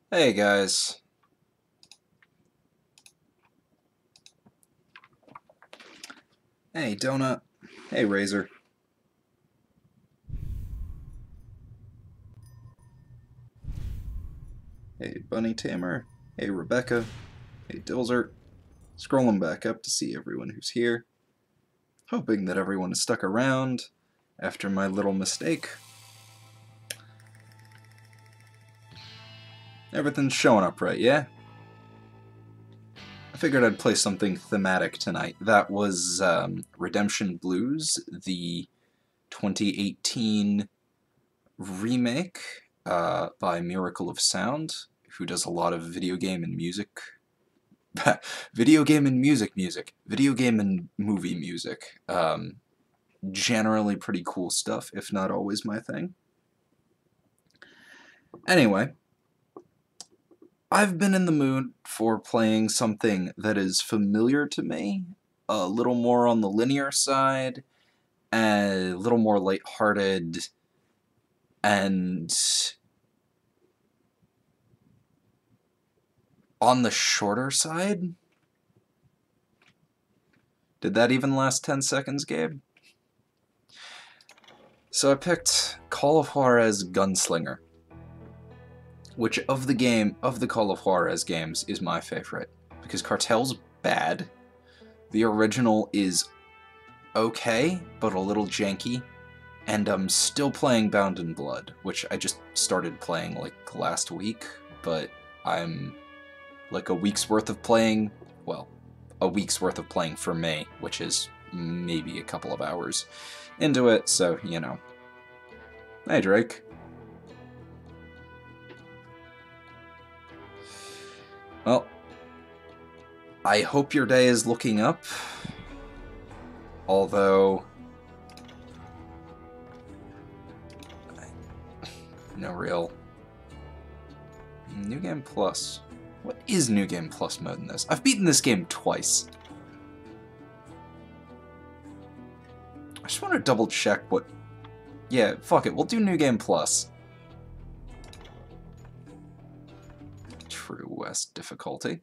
Hey guys. Hey Donut. Hey Razor. Hey Bunny Tamer. Hey Rebecca. Hey Dilzert. Scrolling back up to see everyone who's here. Hoping that everyone is stuck around after my little mistake. Everything's showing up right, yeah? I figured I'd play something thematic tonight. That was Redemption Blues, the 2018 remake by Miracle of Sound, who does a lot of video game and music. Video game and music. Video game and movie music. Generally pretty cool stuff, if not always my thing. Anyway, I've been in the mood for playing something that is familiar to me, a little more on the linear side, a little more lighthearted, and on the shorter side? Did that even last 10 seconds, Gabe? So I picked Call of Juarez Gunslinger, which of the Call of Juarez games is my favorite, because Cartel's bad. The original is okay, but a little janky, and I'm still playing Bound in Blood, which I just started playing like last week, but I'm like a week's worth of playing, well, a week's worth of playing for me, which is maybe a couple of hours into it, so, you know. Hey, Drake. Well, I hope your day is looking up, although no real New Game Plus. What is New Game Plus mode in this? I've beaten this game twice. I just want to double check what... Yeah, fuck it, we'll do New Game Plus. True West difficulty.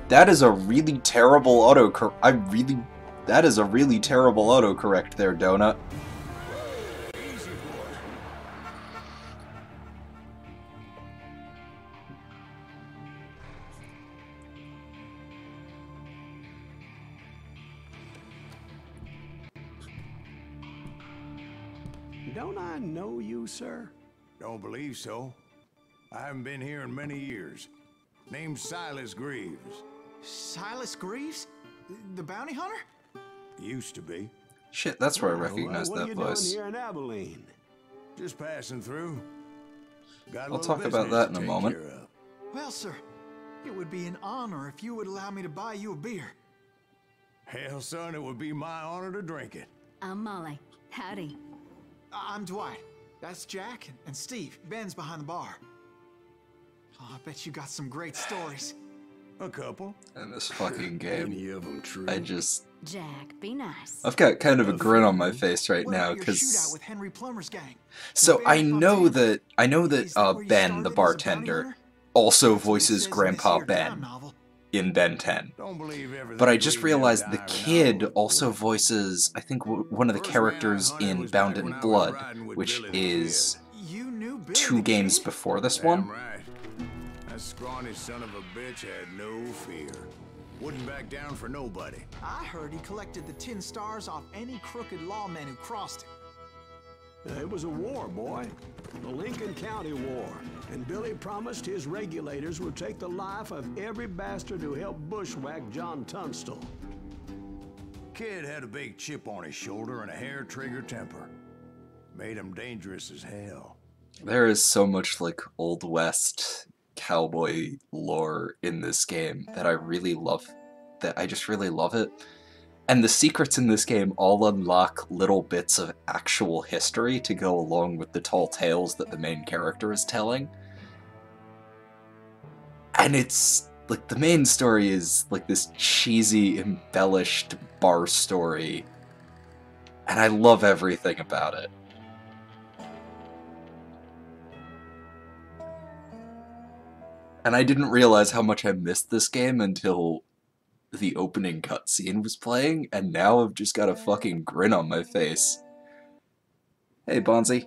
That is a really terrible autocorrect. That is a really terrible autocorrect there, Donut. Don't I know you, sir? Don't believe so. I haven't been here in many years. Name's Silas Greaves. Silas Greaves? The bounty hunter? Used to be. Shit, that's where I recognize what that are you voice. doing here in Abilene? Just passing through. Got a I'll little talk about business that in to a take moment. care of. Well, sir, it would be an honor if you would allow me to buy you a beer. Hell, son, it would be my honor to drink it. I'm Molly. Howdy. I'm Dwight. That's Jack and Steve. Ben's behind the bar. Oh, I bet you got some great stories. A couple. In this fucking game, Any of them true? I just... Jack, be nice. I've got kind of a grin on my face right What now, about your shootout because... with Henry Plummer's gang? So The I Bear know Pub that Is that where you Ben, the started as a bounty bartender, hunter? also That's what it voices says in Grandpa this here time Ben novel. in Ben 10. Don't believe everything. But I just Greaves realized has the to kid iron out. also voices, I think, one of the First man I characters hunted in was Bound back in when I was Blood, riding with which Billy the is You knew Billy 2 the games Kid? before this Damn one. right. That scrawny son of a bitch had no fear. Wouldn't back down for nobody. I heard he collected the 10 stars off any crooked lawman who crossed him. It was a war, boy. The Lincoln County War. And Billy promised his regulators would take the life of every bastard who helped bushwhack John Tunstall. Kid had a big chip on his shoulder and a hair-trigger temper. Made him dangerous as hell. There is so much, like, Old West cowboy lore in this game that I really love, that I just really love it. And the secrets in this game all unlock little bits of actual history to go along with the tall tales that the main character is telling. And it's like, the main story is, like, this cheesy, embellished bar story. And I love everything about it. And I didn't realize how much I missed this game until the opening cutscene was playing, and now I've just got a fucking grin on my face. Hey, Bonzi.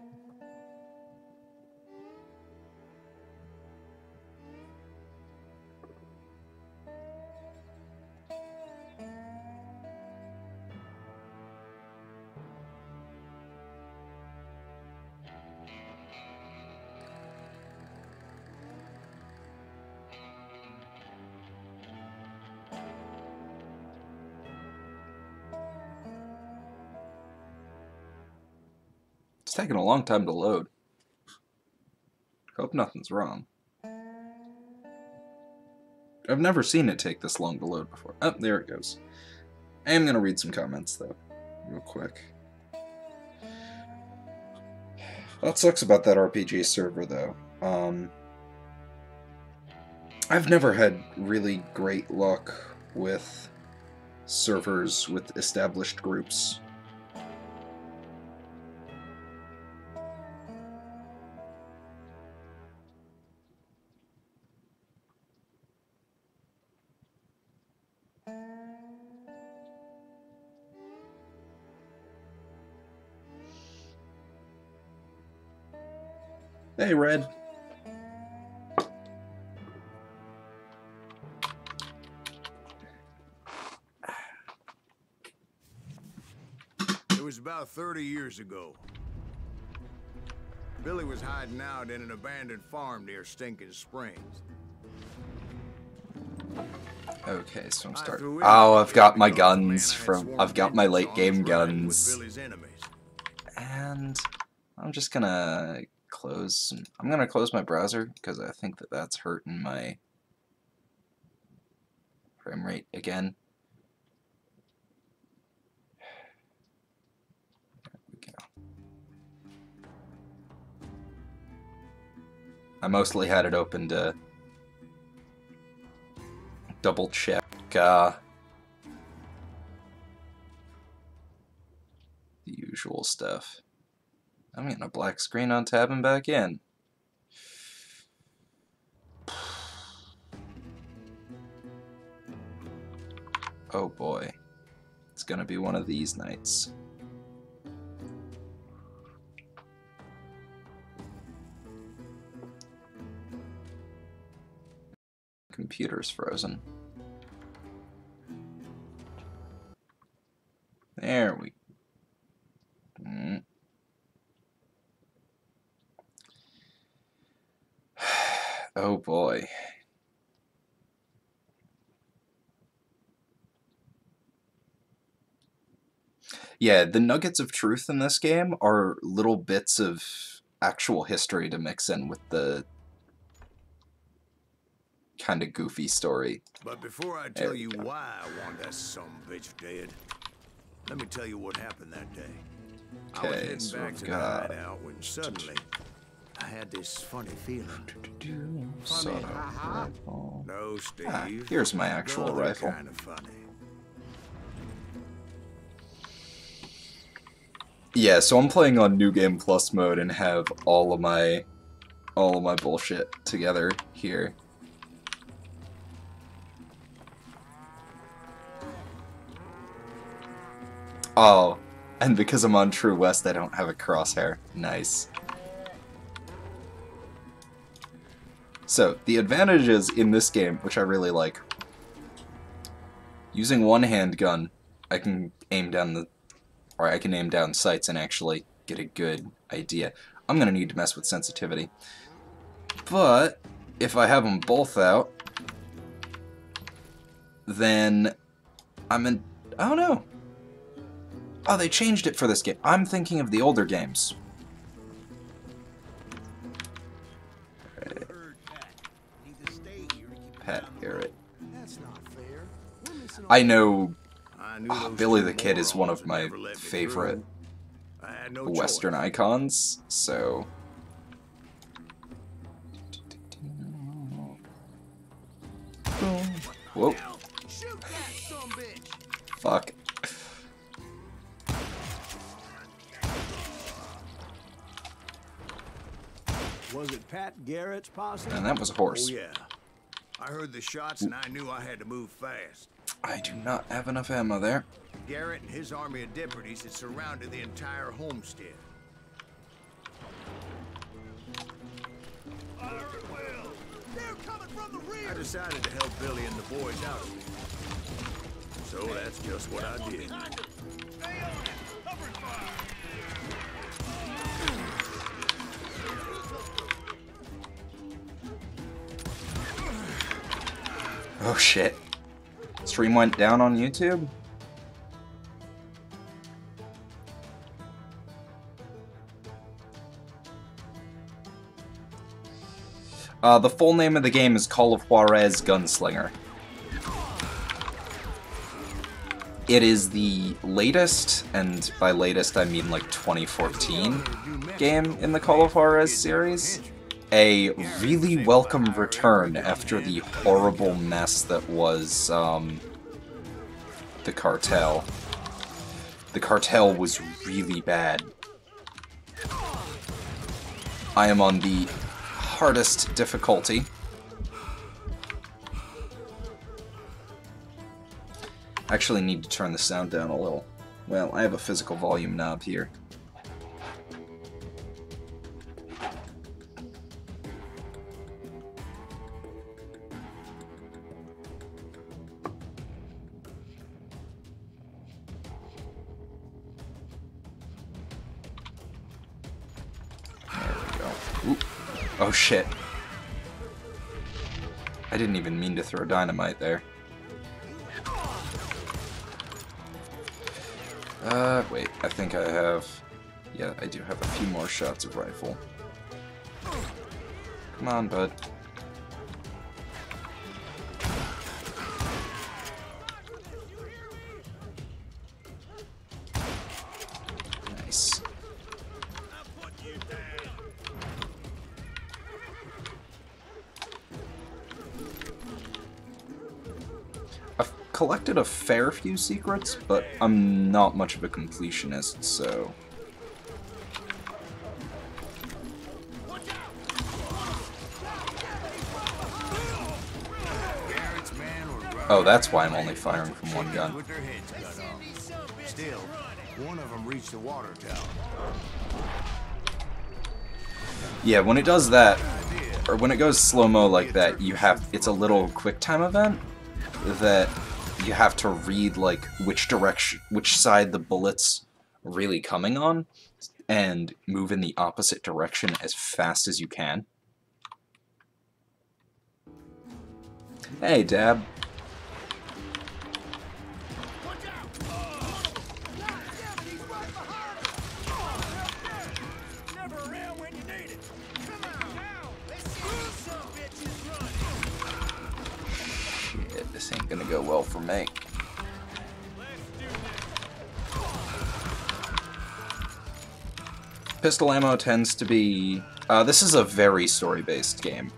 It's taking a long time to load. Hope nothing's wrong. I've never seen it take this long to load before. Oh, there it goes. I am going to read some comments, though, real quick. What sucks about that RPG server, though? I've never had really great luck with servers with established groups. Hey, Red. It was about 30 years ago. Billy was hiding out in an abandoned farm near Stinking Springs. Okay, so I'm starting. Oh, I've got my guns from. I've got my late game guns. And I'm just gonna close. I'm gonna close my browser because I think that that's hurting my frame rate again. There we go. I mostly had it open to double check the usual stuff. I'm getting a black screen on tab and back in. Oh boy. It's gonna be one of these nights. Computer's frozen. There we go. Oh boy. Yeah, the nuggets of truth in this game are little bits of actual history to mix in with the kind of goofy story. But before I tell you why I want that sumbitch dead, let me tell you what happened that day. I was heading back to the hideout when suddenly I had this funny feeling. Funny? No, Steve. Ah, here's my actual rifle. Kind of funny. Yeah, so I'm playing on New Game Plus mode and have all of my bullshit together here. Oh, and because I'm on True West, I don't have a crosshair. Nice. So, the advantages in this game, which I really like. Using one handgun, I can aim down sights and actually get a good idea. I'm gonna need to mess with sensitivity. But, if I have them both out, then I'm in... I don't know. Oh, they changed it for this game. I'm thinking of the older games. Pat Garrett. I know Billy the Kid is one of my favorite Western icons, so... Whoa. Shoot that sumbitch! Fuck. Was it Pat Garrett's posse? And that was a horse. Oh yeah. I heard the shots and I knew I had to move fast. I do not have enough ammo there. Garrett and his army of deputies had surrounded the entire homestead. Fire at will! They're coming from the rear! I decided to help Billy and the boys out of it. So that's just what I did. Stay on it! Cover fire! Oh shit. Stream went down on YouTube? The full name of the game is Call of Juarez Gunslinger. It is the latest, and by latest I mean like 2014, game in the Call of Juarez series. A really welcome return after the horrible mess that was the cartel. The cartel was really bad. I am on the hardest difficulty. I actually need to turn the sound down a little. Well, I have a physical volume knob here. Oh shit. I didn't even mean to throw dynamite there. Wait, I think I have... Yeah, I do have a few more shots of rifle. Come on, bud. Nice. I've collected a fair few secrets, but I'm not much of a completionist, so... Oh, that's why I'm only firing from one gun. With their heads cut off. Still, one of them reached the water tower. Yeah, when it does that, or when it goes slow-mo like that, you have... It's a little QuickTime event that you have to read, like, which direction, which side the bullet's really coming on, and move in the opposite direction as fast as you can. Hey, Dab. Shit, this ain't gonna go well for me. Pistol ammo tends to be... this is a very story-based game.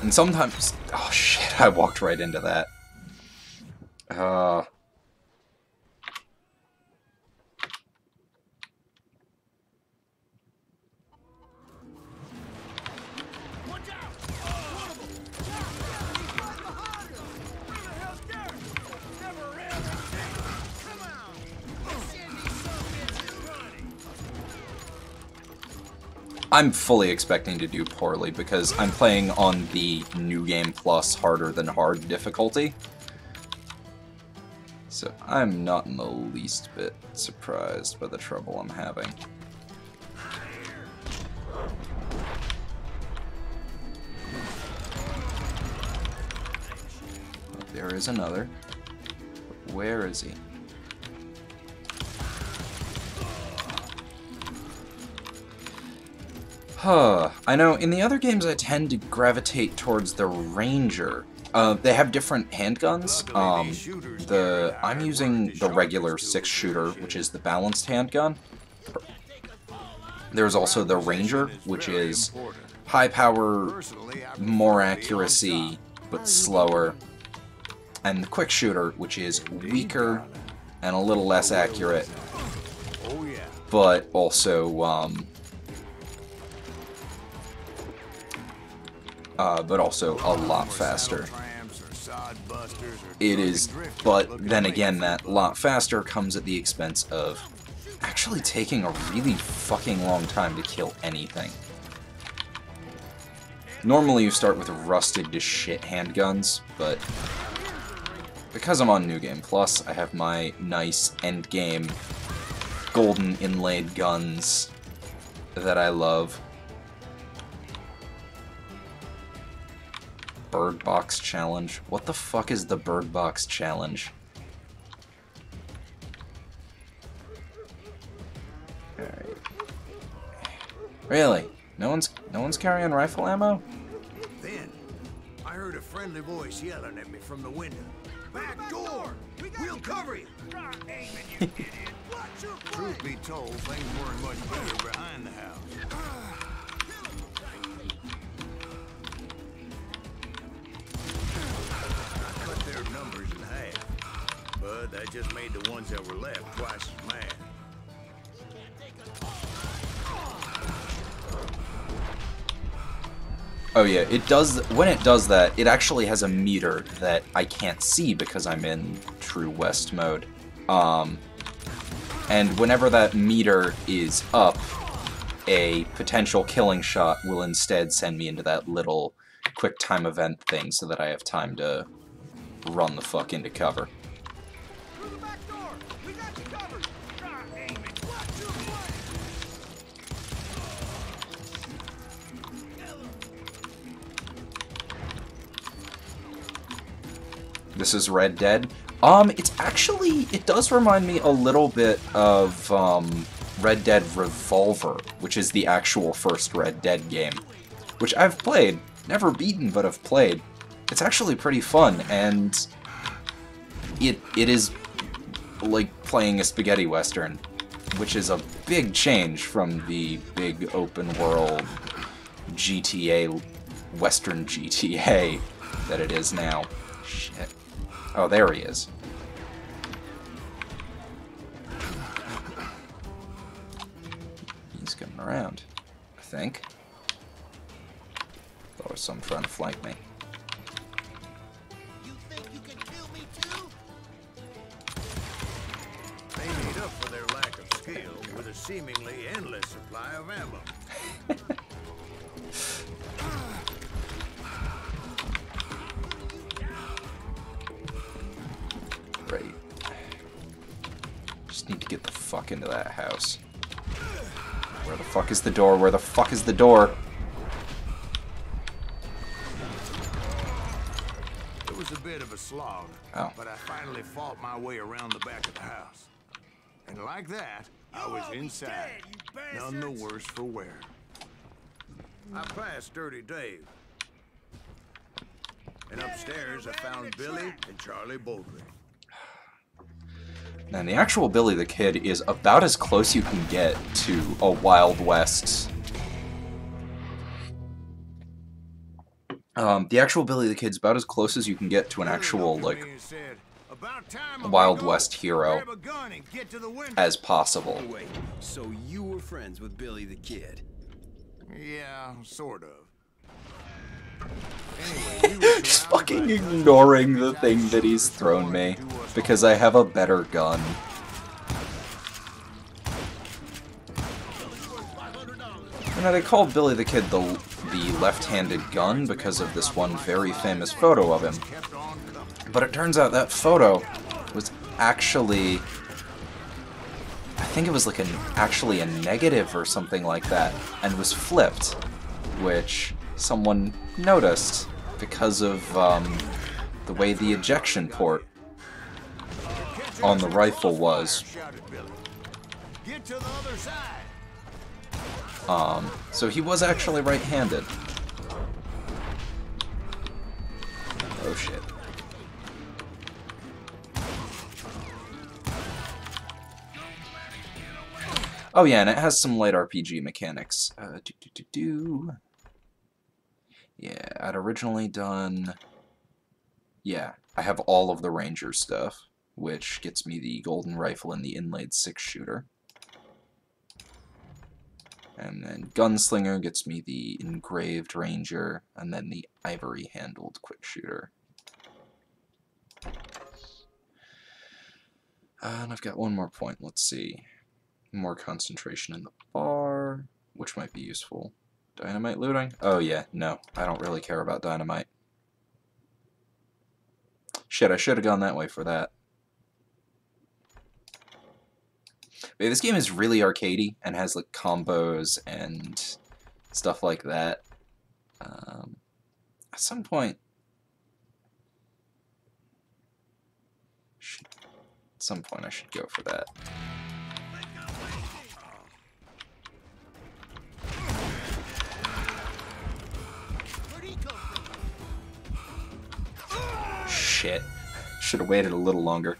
And sometimes... Oh shit, I walked right into that. I'm fully expecting to do poorly because I'm playing on the New Game Plus harder than hard difficulty. So I'm not in the least bit surprised by the trouble I'm having. There is another. Where is he? I know, in the other games I tend to gravitate towards the Ranger. They have different handguns. I'm using the regular 6-shooter, which is the balanced handgun. There's also the Ranger, which is high power, more accuracy, but slower. And the quick shooter, which is weaker and a little less accurate, but also, a lot faster. It is, but then again, that lot faster comes at the expense of actually taking a really fucking long time to kill anything. Normally you start with rusted to shit handguns, but because I'm on New Game Plus, I have my nice endgame golden inlaid guns that I love. Bird Box Challenge? What the fuck is the Bird Box Challenge? Alright. Really? No one's carrying rifle ammo? Then, I heard a friendly voice yelling at me from the window. Back door! We'll cover you! Truth be told, things weren't much better behind the house. I cut their numbers in half, but that just made the ones that were left twice as mad. Oh yeah, it does. When it does that, it actually has a meter that I can't see because I'm in True West mode. And whenever that meter is up, a potential killing shot will instead send me into that little quick time event thing so that I have time to run the fuck into cover. This is Red Dead. It's actually, it does remind me a little bit of Red Dead Revolver, which is the actual first Red Dead game, which I've played, never beaten, but I've played. It's actually pretty fun, and it is like playing a spaghetti western, which is a big change from the big open world GTA, Western GTA that it is now. Shit. Oh, there he is. He's coming around, I think. Thought was some trying to flank me. You think you can kill me too? They made up for their lack of skill with a seemingly endless supply of ammo. Great. Just need to get the fuck into that house. Where the fuck is the door? Where the fuck is the door? It was a bit of a slog, but I finally fought my way around the back of the house. And like that, I was inside, none the worse for wear. I passed Dirty Dave. And upstairs, I found Billy and Charlie Baldwin. And the actual Billy the Kid is about as close you can get to a Wild West. The actual Billy the Kid's about as close as you can get to an actual, like, Wild West hero as possible. Wait, so you were friends with Billy the Kid? Yeah, sort of. Just fucking ignoring the thing that he's thrown me, because I have a better gun. And they called Billy the Kid the left-handed gun because of this one very famous photo of him. But it turns out that photo was actually, I think it was like actually a negative or something like that, and was flipped, which someone noticed because of the way the ejection port on the rifle was. So he was actually right-handed. Oh shit. Oh yeah, and it has some light RPG mechanics. Yeah, I'd originally done... Yeah, I have all of the Ranger stuff, which gets me the golden rifle and the inlaid 6-shooter. And then Gunslinger gets me the engraved Ranger, and then the ivory-handled quick shooter. And I've got one more point. Let's see. More concentration in the bar, which might be useful. Dynamite looting? Oh yeah, no. I don't really care about dynamite. Shit, I should have gone that way for that. But yeah, this game is really arcadey and has like combos and stuff like that. At some point, I should go for that. Shit. Should have waited a little longer.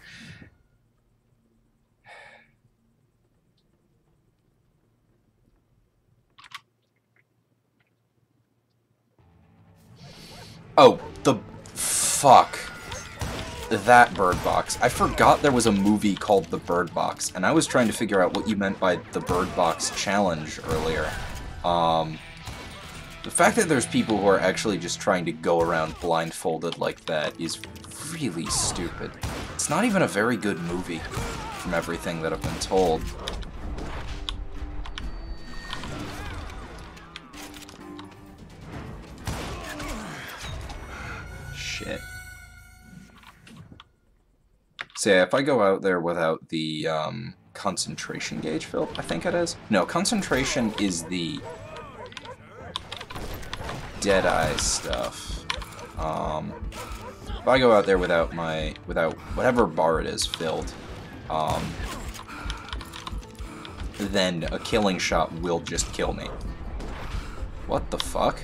Oh, the... fuck. That Bird Box. I forgot there was a movie called The Bird Box, and I was trying to figure out what you meant by the Bird Box challenge earlier. The fact that there's people who are actually just trying to go around blindfolded like that is really stupid. It's not even a very good movie, from everything that I've been told. Shit. So yeah, if I go out there without the concentration gauge filled, I think it is. No, concentration is the Deadeye stuff. If I go out there without whatever bar it is filled, then a killing shot will just kill me. What the fuck?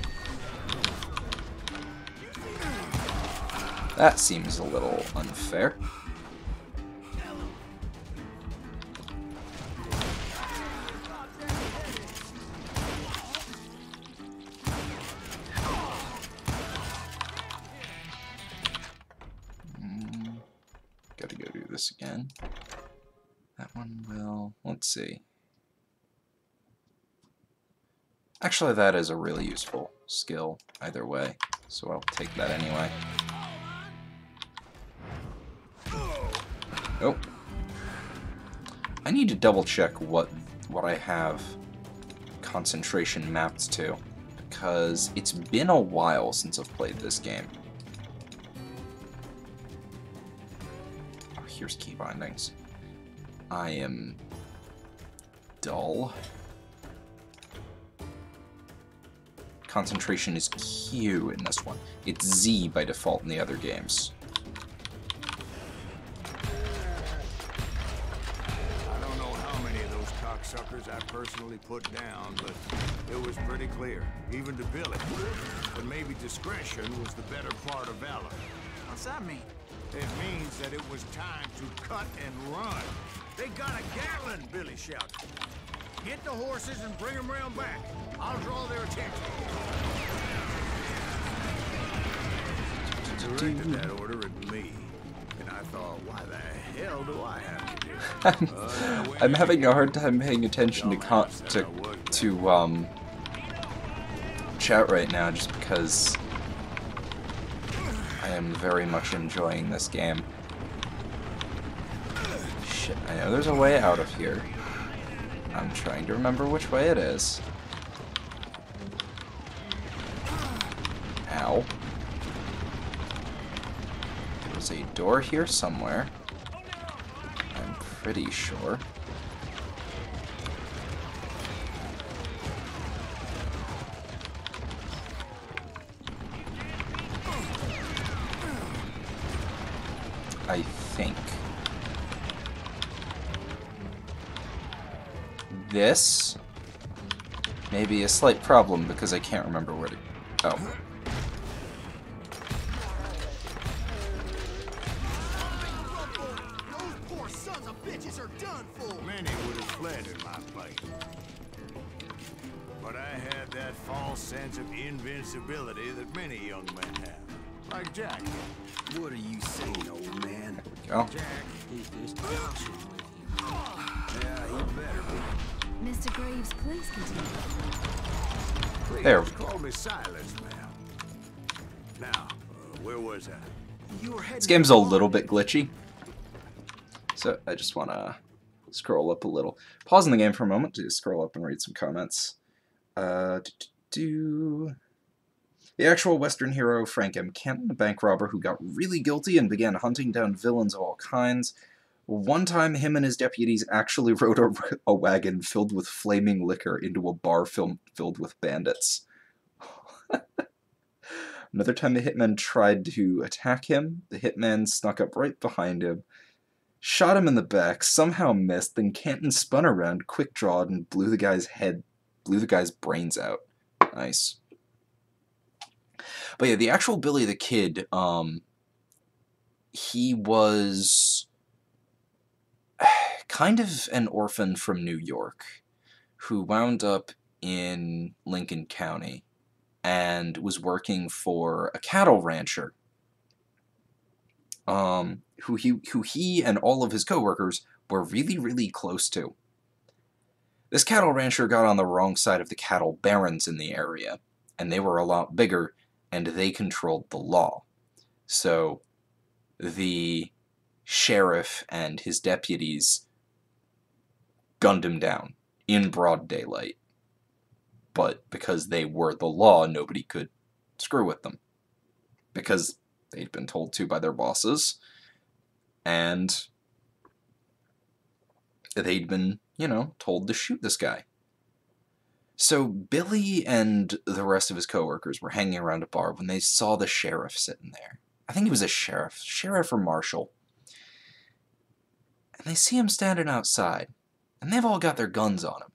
That seems a little unfair. Gotta go do this again. That one will... let's see. Actually, that is a really useful skill either way, so I'll take that anyway. Oh. I need to double check what I have concentration mapped to, because it's been a while since I've played this game. Oh, here's key bindings. I am dull. Concentration is Q in this one. It's Z by default in the other games. Suckers I personally put down, but it was pretty clear, even to Billy, that maybe discretion was the better part of valor. What's that mean? It means that it was time to cut and run. They got a Gatlin, Billy shouted. Get the horses and bring them round back. I'll draw their attention. Directed that order at me, and I thought, why the hell do I have to do it? I'm having a hard time paying attention to chat right now, just because I am very much enjoying this game. Shit, I know there's a way out of here. I'm trying to remember which way it is. Ow. There's a door here somewhere. I'm pretty sure. I think. This Maybe a slight problem because I can't remember where to... Oh. Many would have fled in my place. But I had that false sense of invincibility that many young men have. Like Jack. What are you saying, old man? Go. Jack is just joshing with you. Yeah, he better be. Mr. Greaves, please continue. Please There. call me Silas, ma'am. Now, where was I? This game's a little bit glitchy, so I just want to scroll up a little. Pausing the game for a moment to scroll up and read some comments. The actual Western hero, Frank M. Canton, a bank robber who got really guilty and began hunting down villains of all kinds. One time, him and his deputies actually rode a wagon filled with flaming liquor into a bar filled with bandits. Another time, the hitman tried to attack him. The hitman snuck up right behind him, shot him in the back, somehow missed, then Canton spun around, quick-drawed, and blew the guy's brains out. Nice. But yeah, the actual Billy the Kid, he was kind of an orphan from New York who wound up in Lincoln County and was working for a cattle rancher who he and all of his coworkers were really, really close to. This cattle rancher got on the wrong side of the cattle barons in the area, and they were a lot bigger, and they controlled the law. So the sheriff and his deputies gunned him down in broad daylight. But because they were the law, nobody could screw with them. Because they'd been told to by their bosses, and they'd been, you know, told to shoot this guy. So Billy and the rest of his coworkers were hanging around a bar when they saw the sheriff sitting there. I think he was a sheriff or marshal. And they see him standing outside, and they've all got their guns on him.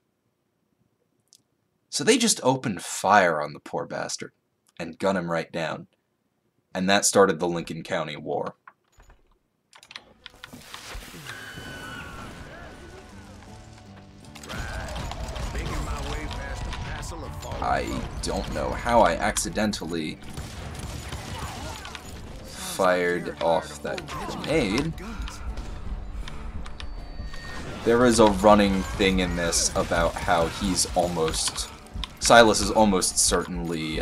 So they just opened fire on the poor bastard and gunned him right down. And that started the Lincoln County War. I don't know how I accidentally fired off that grenade. There is a running thing in this about how Silas is almost certainly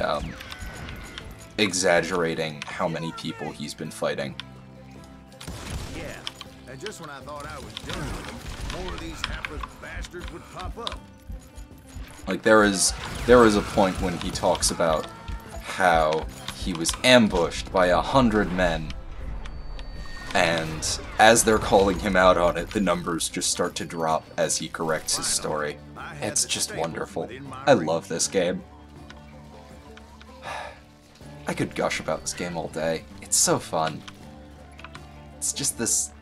exaggerating how many people he's been fighting. Yeah, and just when I thought I was done with them, more of these hapless bastards would pop up. Like, there is a point when he talks about how he was ambushed by 100 men, and as they're calling him out on it, the numbers just start to drop as he corrects his story. It's just wonderful. I love this game. I could gush about this game all day. It's so fun. It's just this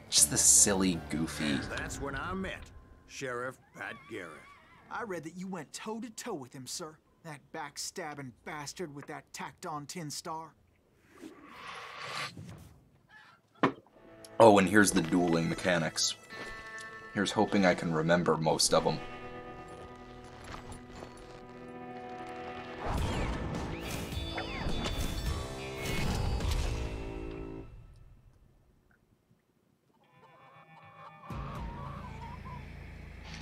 silly, goofy... And that's when I met Sheriff Pat Garrett. I read that you went toe-to-toe with him, sir. That backstabbing bastard with that tacked-on tin star. Oh, and here's the dueling mechanics. Here's hoping I can remember most of them.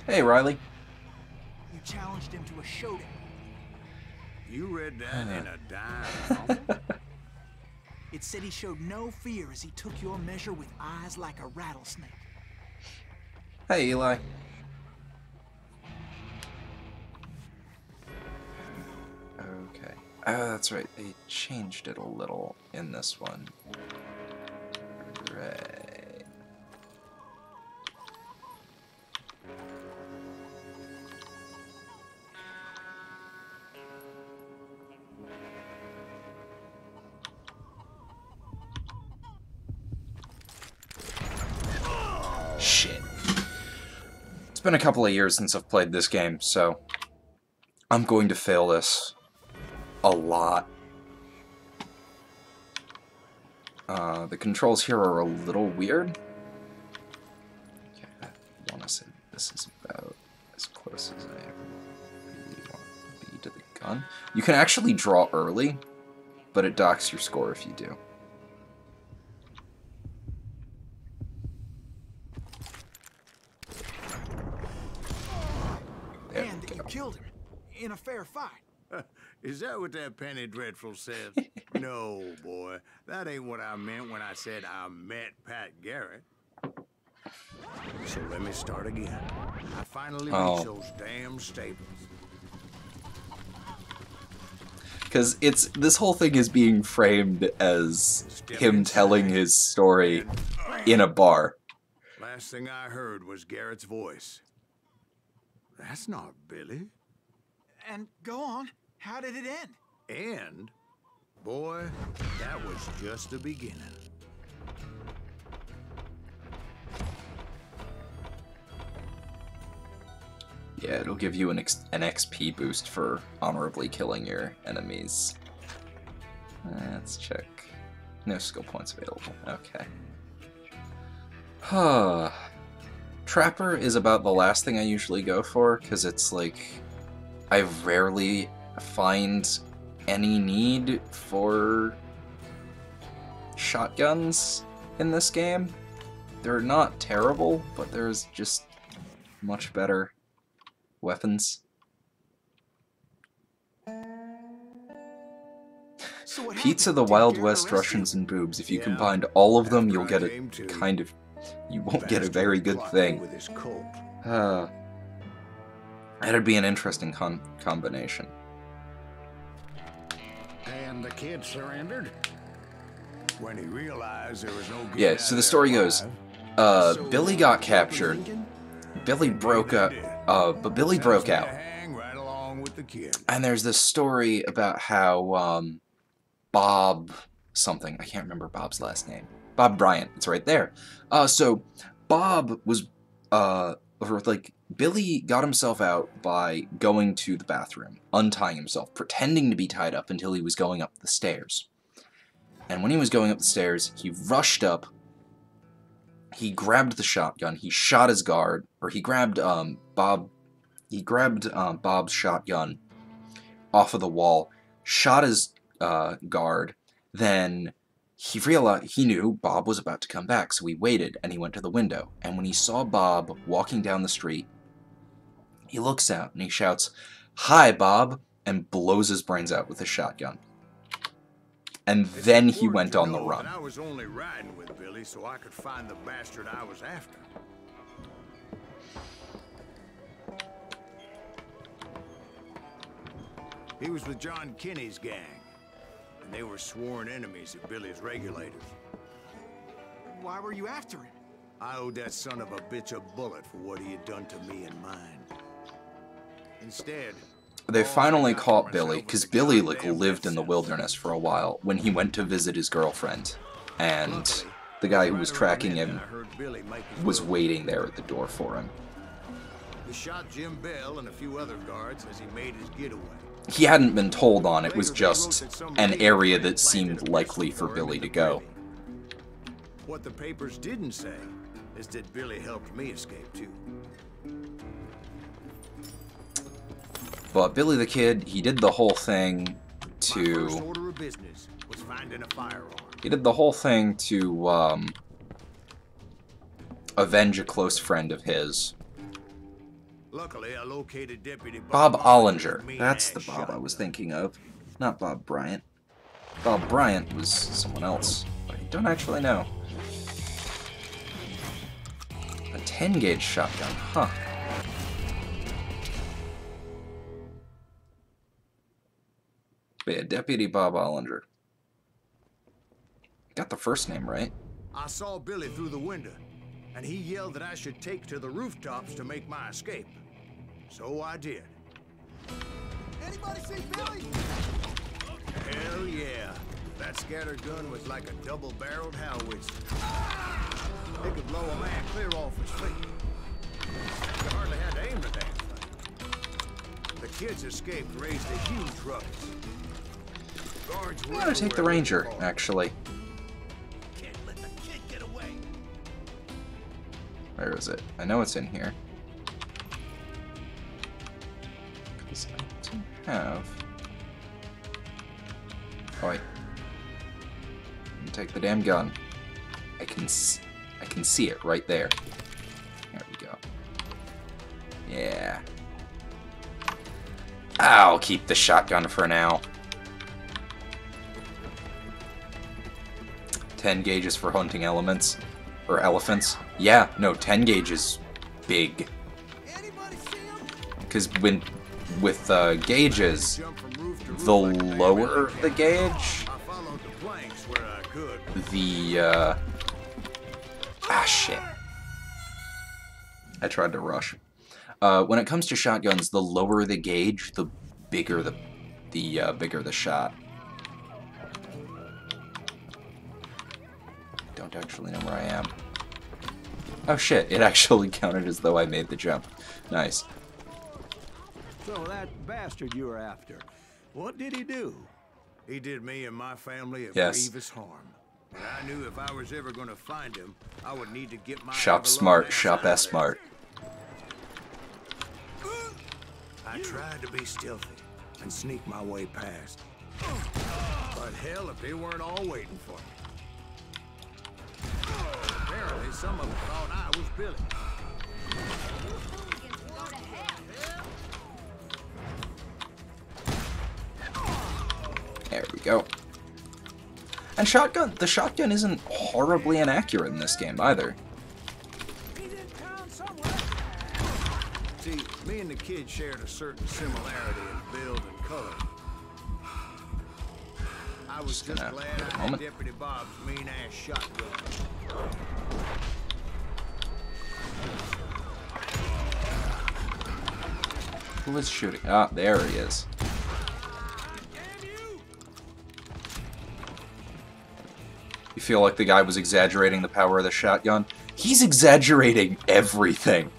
Hey, Riley. You challenged him to a showdown. You read that in a dime. It said he showed no fear as he took your measure with eyes like a rattlesnake. Hey, Eli. Okay. Oh, that's right. They changed it a little in this one. Right. Shit. It's been a couple of years since I've played this game, so I'm going to fail this a lot. The controls here are a little weird. Okay, I want to say this is about as close as I ever really want to be to the gun. You can actually draw early, but it docks your score if you do. And you killed him in a fair fight. Is that what that Penny Dreadful says? No, boy. That ain't what I meant when I said I met Pat Garrett. So let me start again. I finally reached those damn stables. Because this whole thing is being framed as him telling his story in a bar. Last thing I heard was Garrett's voice. That's not Billy. And go on. How did it end? And, boy, that was just the beginning. Yeah, it'll give you an XP boost for honorably killing your enemies. Let's check. No skill points available. Okay. Huh. Trapper is about the last thing I usually go for, because it's like, I rarely find any need for shotguns in this game. They're not terrible, but there's just much better weapons. So Pizza, the Wild West, Russians, and boobs. If you combined all of them, you'll get a kind of... You won't get a very good thing. That'd be an interesting combination. And the kid surrendered? When he realized there was no good. Yeah, so the story goes, Billy got captured. Billy broke up, but Billy broke out. And there's this story about how, Bob something, I can't remember Bob's last name. Bob Bryant, it's right there. So Bob was, Billy got himself out by going to the bathroom, untying himself, pretending to be tied up until he was going up the stairs. And when he was going up the stairs, he rushed up, he grabbed the shotgun, he shot his guard, or he grabbed, Bob's shotgun off of the wall, shot his, guard, then he realized, he knew Bob was about to come back, so he waited, and he went to the window. And when he saw Bob walking down the street, he looks out, and he shouts, "Hi, Bob," and blows his brains out with his shotgun. And then he went on the run. I was only riding with Billy so I could find the bastard I was after. He was with John Kinney's gang, and they were sworn enemies of Billy's regulators. Why were you after him? I owed that son of a bitch a bullet for what he had done to me and mine. Instead, they finally caught Billy, because Billy lived in the wilderness for a while when he went to visit his girlfriend, and the guy who was tracking him was waiting there at the door for him. He shot Jim Bell and a few other guards as he made his getaway. He hadn't been told on, it was just an area that seemed likely for Billy to go. What the papers didn't say is that Billy helped me escape too. But Billy the Kid, he did the whole thing to... My first order of business was finding a firearm. He did the whole thing to, avenge a close friend of his. Luckily, I located Deputy Bob Ollinger. That's the Bob I was thinking of. Not Bob Bryant. Bob Bryant was someone else. I don't actually know. A 10-gauge shotgun, huh. But yeah, Deputy Bob Ollinger. Got the first name right. I saw Billy through the window, and he yelled that I should take to the rooftops to make my escape. So I did. Anybody see Billy? Hell yeah. That scatter gun was like a double-barreled howitzer. It could blow a man clear off his feet. You hardly had to aim the damn thing. The kids escaped raised a huge ruckus. Guards I'm gonna take the ranger, actually. Can't let the kid get away. Where is it? I know it's in here. Because I do have... Oh wait. Take the damn gun. I can see it right there. There we go. Yeah. I'll keep the shotgun for now. 10 gauges for hunting elements. Or elephants. Yeah, no, 10 gauge is big. Because with gauges, the lower the gauge, the shit. I tried to rush. When it comes to shotguns, the lower the gauge, the bigger the bigger the shot. Don't actually know where I am. Oh shit, it actually counted as though I made the jump. Nice. So that bastard you were after, what did he do? He did me and my family a Yes. grievous harm. And I knew if I was ever going to find him, I would need to get my Shop smart, shop S smart. I tried to be stealthy and sneak my way past. But hell, if they weren't all waiting for me. Apparently, some of them thought I was Billy. There we go. And the shotgun isn't horribly inaccurate in this game either. See, me and the kid shared a certain similarity in build and color. I was just glad I had Deputy Bob's mean-ass shotgun. Who was shooting? Ah, there he is. You feel like the guy was exaggerating the power of the shotgun? He's exaggerating everything.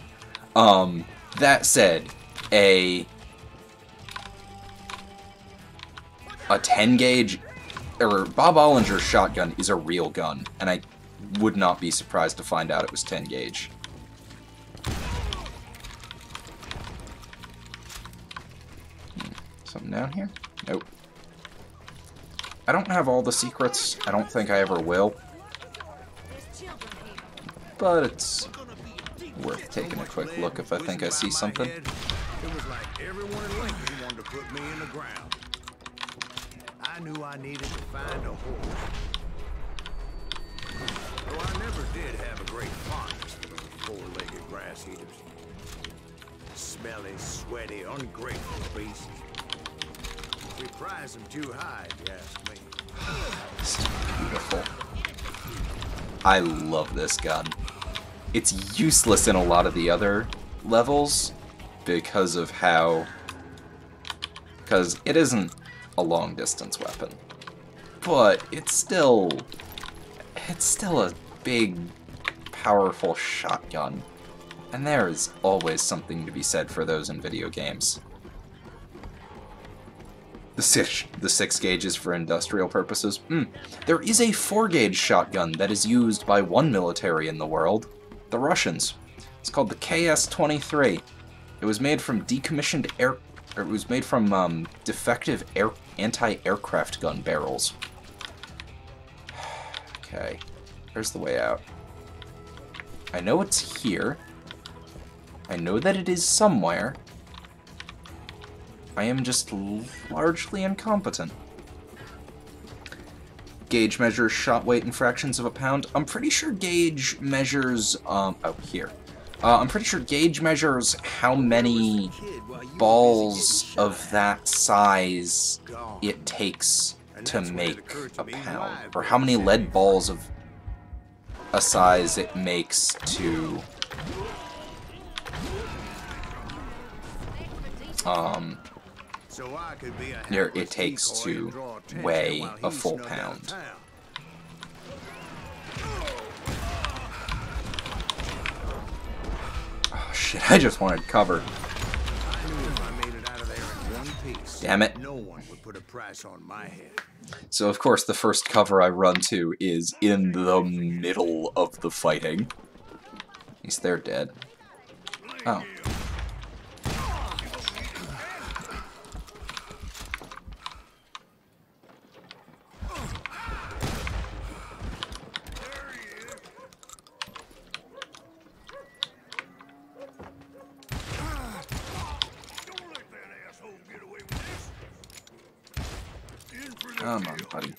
That said, a 10 gauge, or Bob Ollinger's shotgun is a real gun, and I would not be surprised to find out it was 10 gauge. Something down here? Nope. I don't have all the secrets. I don't think I ever will. But it's worth taking a quick look if I think I see something. It was like everyone in Lincoln wanted to put me in the ground. I knew I needed to find a horse. Though I never did have a great fondness for those four-legged grass eaters. Smelly, sweaty, ungrateful beasts. We prize them too high, if you ask me. This is beautiful. I love this gun. It's useless in a lot of the other levels because of how... because it isn't a long-distance weapon. But it's still a big, powerful shotgun. And there is always something to be said for those in video games. The 6 gauges for industrial purposes. There is a 4 gauge shotgun that is used by one military in the world, the Russians. It's called the KS-23. It was made from defective anti-aircraft gun barrels. Okay, there's the way out. I know it's here. I know that it is somewhere. I am just largely incompetent. Gauge measures shot weight in fractions of a pound. I'm pretty sure gauge measures, oh, here. I'm pretty sure gauge measures how many balls of that size it takes to make a pound. Or how many lead balls of a size it makes to... here it takes to weigh a full pound. Oh shit, I just wanted cover. I knew if I made it out of there peace. Damn it. No one would put a price on my head. So of course the first cover I run to is in the middle of the fighting. At least they're dead. Oh. Come on, buddy.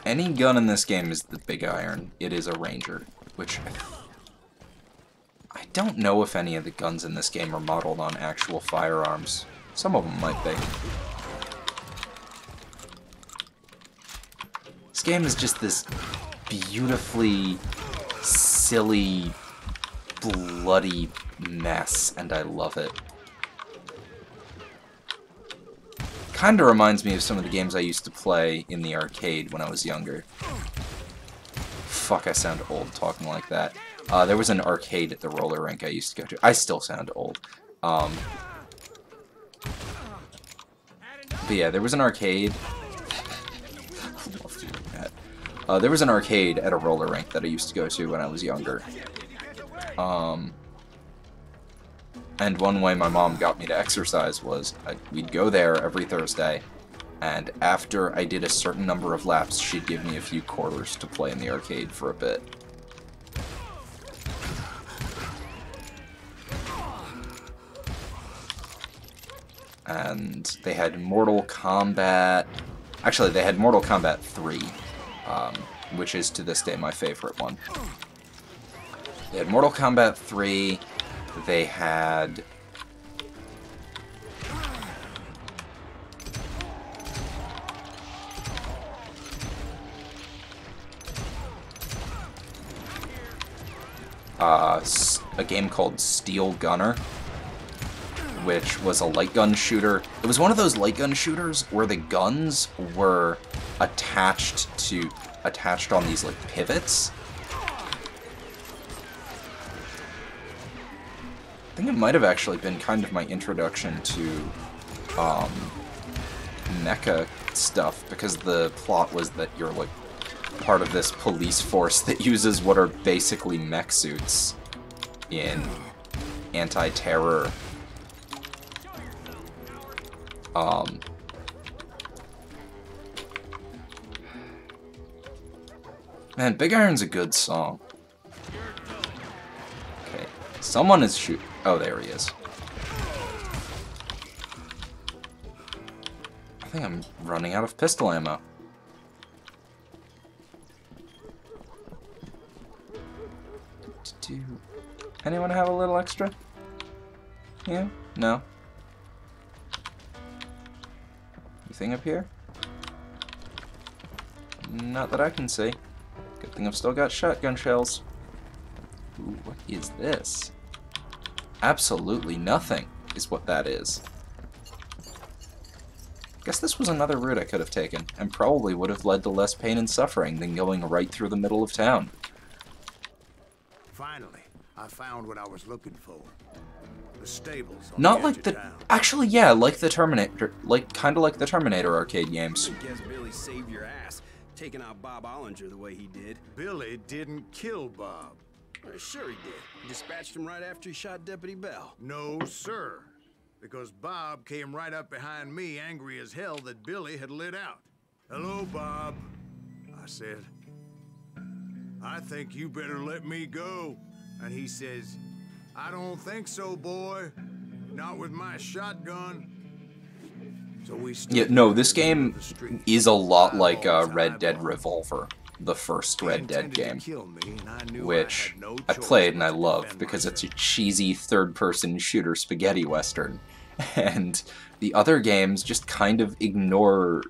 Any gun in this game is the big iron. It is a ranger, which I don't know if any of the guns in this game are modeled on actual firearms. Some of them might be. This game is just this beautifully silly, bloody mess, and I love it. Kinda reminds me of some of the games I used to play in the arcade when I was younger. Fuck, I sound old talking like that. There was an arcade at the roller rink I used to go to. I still sound old. But yeah, there was an arcade. I love doing that. There was an arcade at a roller rink that I used to go to when I was younger. And one way my mom got me to exercise was we'd go there every Thursday, and after I did a certain number of laps, she'd give me a few quarters to play in the arcade for a bit. And they had Mortal Kombat... Actually, they had Mortal Kombat 3, which is to this day my favorite one. They had Mortal Kombat 3... They had... a game called Steel Gunner, which was a light gun shooter. It was one of those light gun shooters where the guns were attached on these like pivots. I think it might have actually been kind of my introduction to mecha stuff, because the plot was that you're like part of this police force that uses what are basically mech suits in anti-terror. Man, Big Iron's a good song. Okay, someone is shooting. Oh, there he is. I think I'm running out of pistol ammo. Anyone have a little extra? Yeah? No? Anything up here? Not that I can see. Good thing I've still got shotgun shells. Ooh, what is this? Absolutely nothing is what that is. Guess this was another route I could have taken, and probably would have led to less pain and suffering than going right through the middle of town. Finally, I found what I was looking for. The stables on Not the like edge the... of town. Actually, yeah, like the Terminator... Kinda like the Terminator arcade games. I guess Billy saved your ass, taking out Bob Ollinger the way he did. Billy didn't kill Bob. Sure he did. He dispatched him right after he shot Deputy Bell. No, sir. Because Bob came right up behind me, angry as hell that Billy had lit out. Hello, Bob, I said. I think you better let me go. And he says, I don't think so, boy. Not with my shotgun. So we Yeah, no, this game is a lot like Red Dead Revolver, the first Red Dead game, which I played and I love because it's a cheesy third-person shooter spaghetti western. And the other games just kind of ignore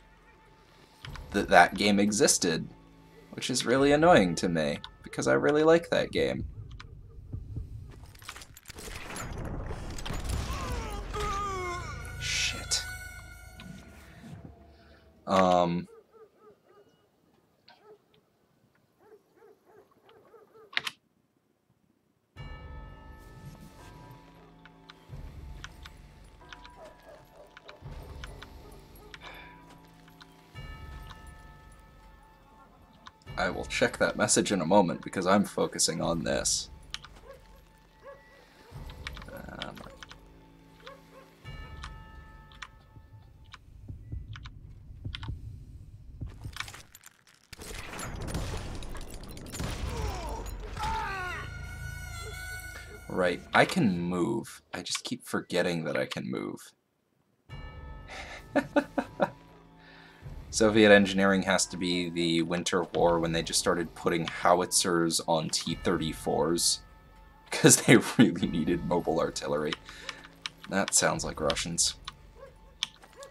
that that game existed, which is really annoying to me, because I really like that game. Shit. I will check that message in a moment because I'm focusing on this. Right, I can move. I just keep forgetting that I can move. Soviet engineering has to be the Winter War when they just started putting howitzers on T-34s because they really needed mobile artillery. That sounds like Russians.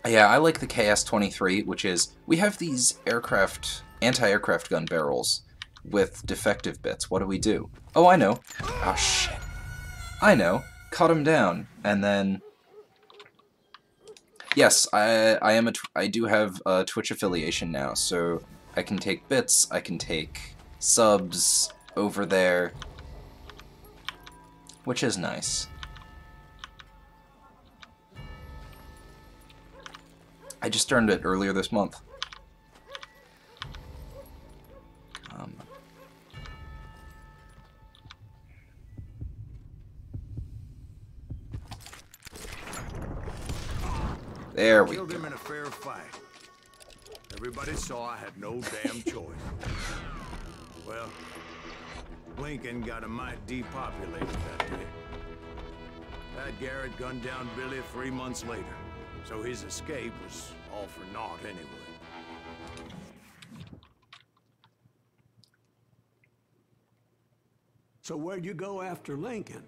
Yeah, I like the KS-23, which is, we have these anti-aircraft gun barrels with defective bits. What do? Oh, I know. Oh, shit. I know. Cut him down, and then... Yes, I do have a Twitch affiliation now, so I can take bits, I can take subs over there, which is nice. I just earned it earlier this month. There we go. Killed him in a fair fight. Everybody saw I had no damn choice. Well, Lincoln got a mite depopulated that day. Pat Garrett gunned down Billy 3 months later, so his escape was all for naught anyway. So where'd you go after Lincoln?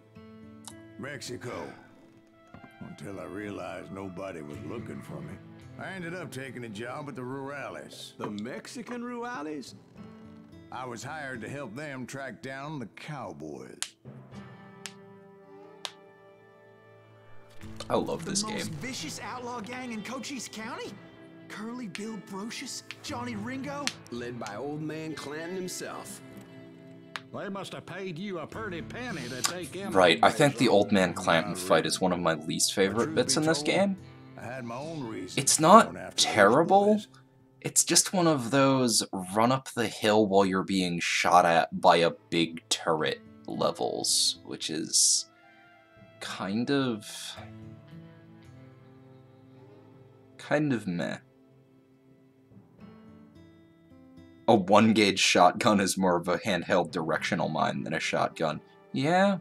Mexico. Until I realized nobody was looking for me. I ended up taking a job at the Rurales. The Mexican Rurales? I was hired to help them track down the cowboys. I love this The most game. vicious outlaw gang in Cochise County? Curly Bill Brocious? Johnny Ringo? Led by old man Clanton himself. They must have paid you a pretty penny to take him. Right, I think the Old Man Clanton fight is one of my least favorite bits in this game. I had my own reasons. It's for not going after terrible. those boys. It's just one of those run up the hill while you're being shot at by a big turret levels, which is kind of meh. A 1-gauge shotgun is more of a handheld directional mine than a shotgun. Yeah.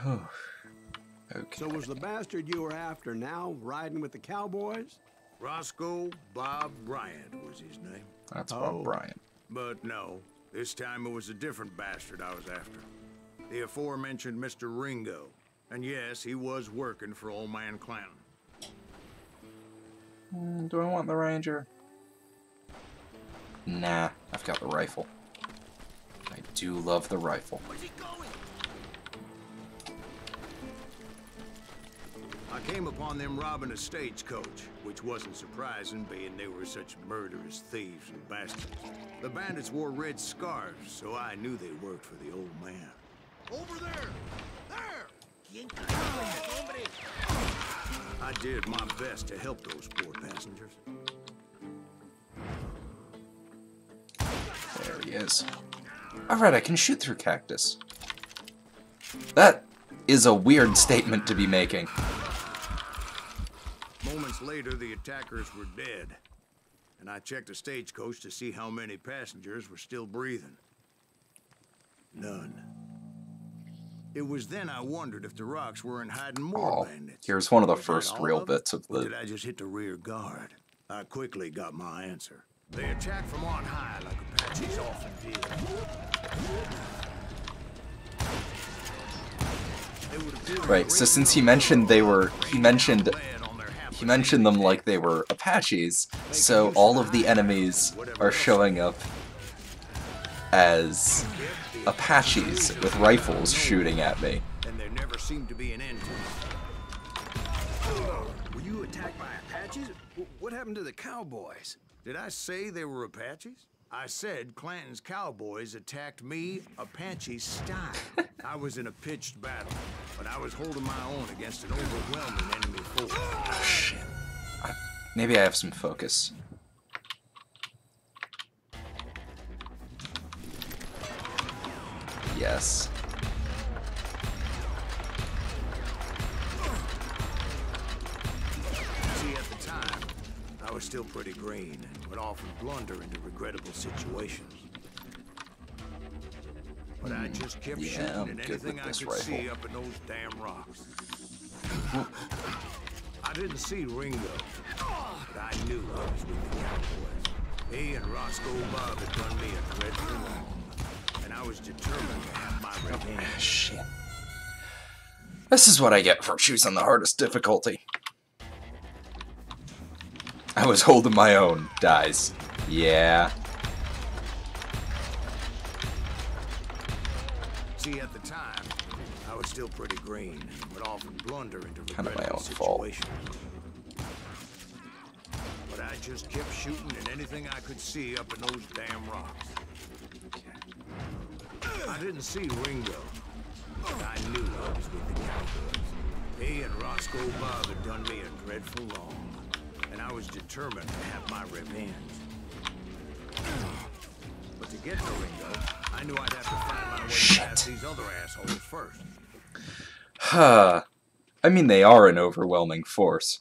Okay. So was the bastard you were after now riding with the cowboys? Roscoe Bob Bryant was his name. That's Bob Bryant. But no, this time it was a different bastard I was after. The aforementioned Mr. Ringo. And yes, he was working for old man Clanton. Do I want the Ranger? Nah, I've got the rifle. I do love the rifle. Where's he going? I came upon them robbing a stagecoach, which wasn't surprising, being they were such murderous thieves and bastards. The bandits wore red scarves, so I knew they worked for the old man. Over there! There! I did my best to help those poor passengers. There he is. Alright, I can shoot through cactus. That is a weird statement to be making. Moments later, the attackers were dead. And I checked the stagecoach to see how many passengers were still breathing. None. It was then I wondered if the rocks weren't hiding more bandits. Here's one of the Was that first all real of bits them, of or the... did I just hit the rear guard? I quickly got my answer. They attacked from on high like Apaches often did. Right, so since he mentioned they were... He mentioned them like they were Apaches, so all of the enemies are showing up as Apaches with rifles shooting at me. And there never seemed to be an end to it. Were you attacked by Apaches? What happened to the cowboys? Did I say they were Apaches? I said Clanton's cowboys attacked me Apache style. I was in a pitched battle, but I was holding my own against an overwhelming enemy force. Oh, shit. Maybe I have some focus. Yes. See, at the time, I was still pretty green and would often blunder into regrettable situations. But I just kept shooting at anything I could see up in those damn rocks. I didn't see Ringo, but I knew I was with the cowboys. He and Roscoe Bob had done me a dreadful wrong, and I was determined to have my revenge. Shit. This is what I get for choosing the hardest difficulty. I was holding my own. Dies. Yeah. See, at the time, I was still pretty green and would often blunder into Kind of my regrettable own fault. situations. But I just kept shooting at anything I could see up in those damn rocks. I didn't see Ringo, but I knew I was with the cowboys. He and Roscoe Bob had done me a dreadful wrong, and I was determined to have my revenge. But to get to Ringo, I knew I'd have to find my way past these other assholes first. Huh. I mean, they are an overwhelming force.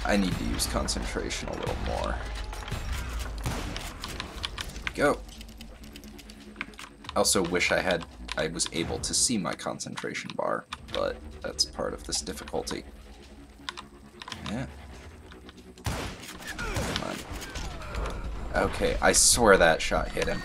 I need to use concentration a little more. Go. I also wish I was able to see my concentration bar, but that's part of this difficulty. Yeah. Come on. Okay, I swear that shot hit him.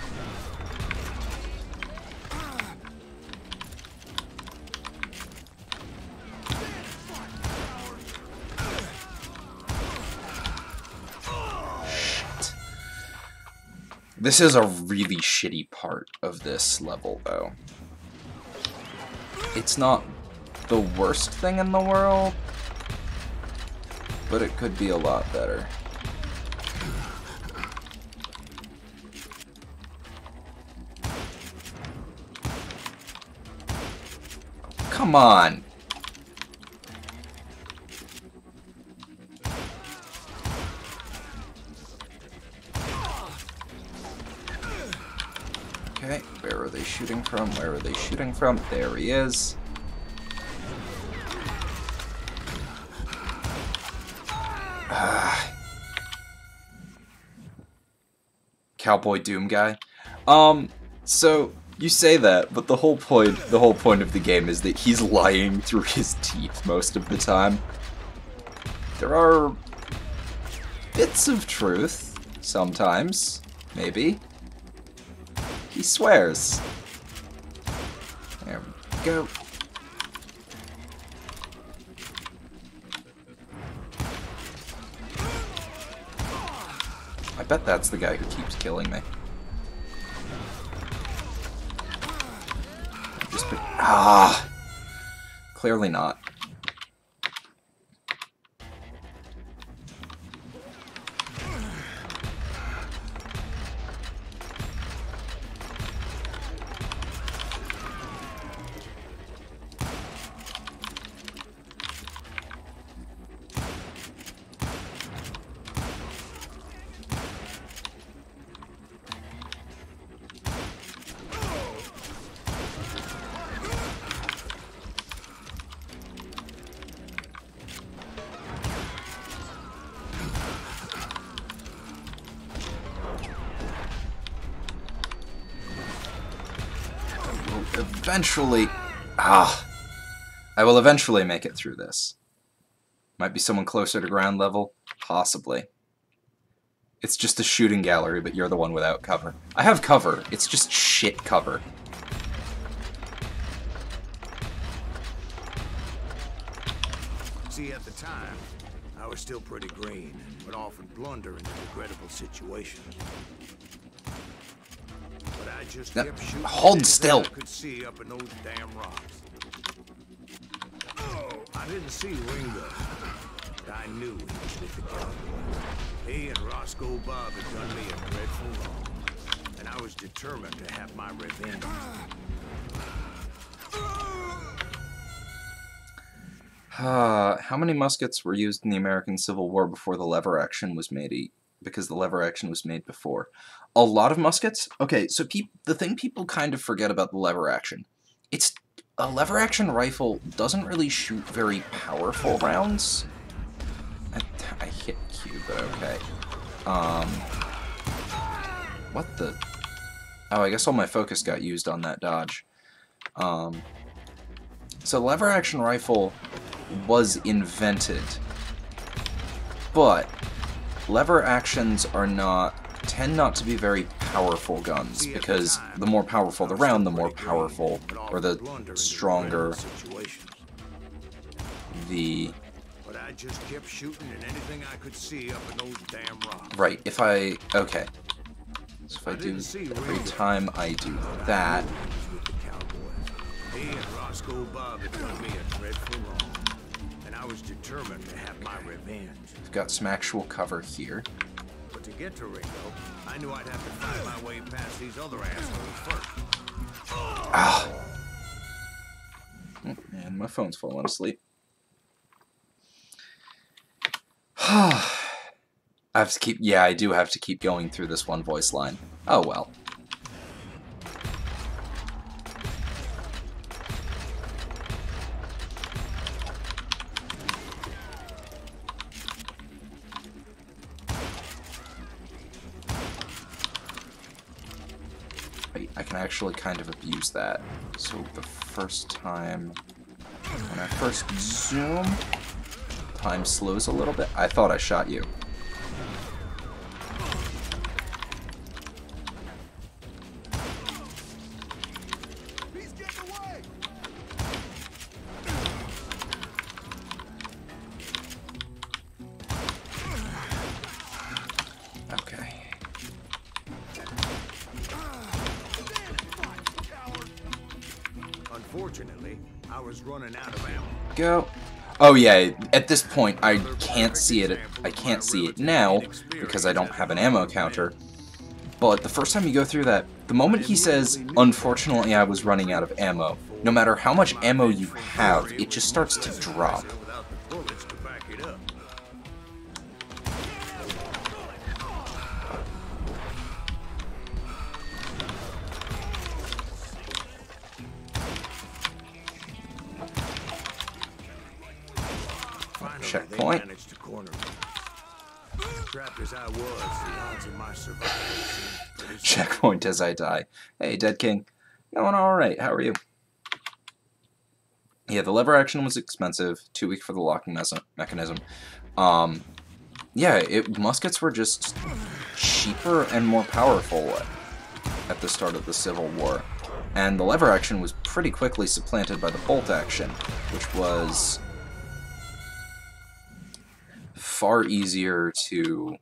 Shit. This is a really shitty part of this level, though. It's not the worst thing in the world, but it could be a lot better. Come on! Okay, where are they shooting from? Where are they shooting from? There he is. Cowboy Doom guy. So you say that, but the whole point of the game is that he's lying through his teeth most of the time. There are bits of truth sometimes, maybe. He swears. There we go. I bet that's the guy who keeps killing me. Clearly not. Eventually, I will eventually make it through this. Might be someone closer to ground level, possibly. It's just a shooting gallery, but you're the one without cover. I have cover, it's just shit cover. See, at the time, I was still pretty green and would often blunder into regrettable situations. But I just kept shooting. Hold still. I could see up in those damn rocks. I didn't see Ringo, but I knew he was with the cowboys. He and Roscoe Bob had done me a dreadful wrong, and I I was determined to have my revenge. How many muskets were used in the American Civil War before the lever action was made? Because the lever action was made before. A lot of muskets? Okay, so the thing people kind of forget about the lever action, it's a lever action rifle doesn't really shoot very powerful rounds. I hit Q, but okay. What the? Oh, I guess all my focus got used on that dodge. So lever action rifle was invented, but lever actions tend not to be very powerful guns, because the more powerful the round, the more powerful, or the stronger the... But I just kept shooting at anything I could see up in those damn rocks. Right, okay. So if I do, every time I do that... He and Roscoe Bob had done me a dreadful wrong, and I was determined to have my revenge. We've got some actual cover here. But to get to Ringo, I knew I'd have to find my way past these other assholes first. Ah! Oh, man, my phone's falling asleep. I have to keep... Yeah, I do have to keep going through this one voice line. Oh, well. I can actually kind of abuse that. So the first time, when I first zoom, time slows a little bit. I thought I shot you. He's getting away! Okay. Unfortunately, I was running out of ammo. Go. Oh yeah, at this point I can't see it. I can't see it now because I don't have an ammo counter. But the first time you go through that, the moment he says, "Unfortunately, I was running out of ammo," no matter how much ammo you have, it just starts to drop. Checkpoint. Checkpoint as I die. Hey, Dead King. Going alright, how are you? Yeah, the lever action was expensive. Too weak for the locking mechanism. Yeah, muskets were just cheaper and more powerful at the start of the Civil War. And the lever action was pretty quickly supplanted by the bolt action, which was far easier to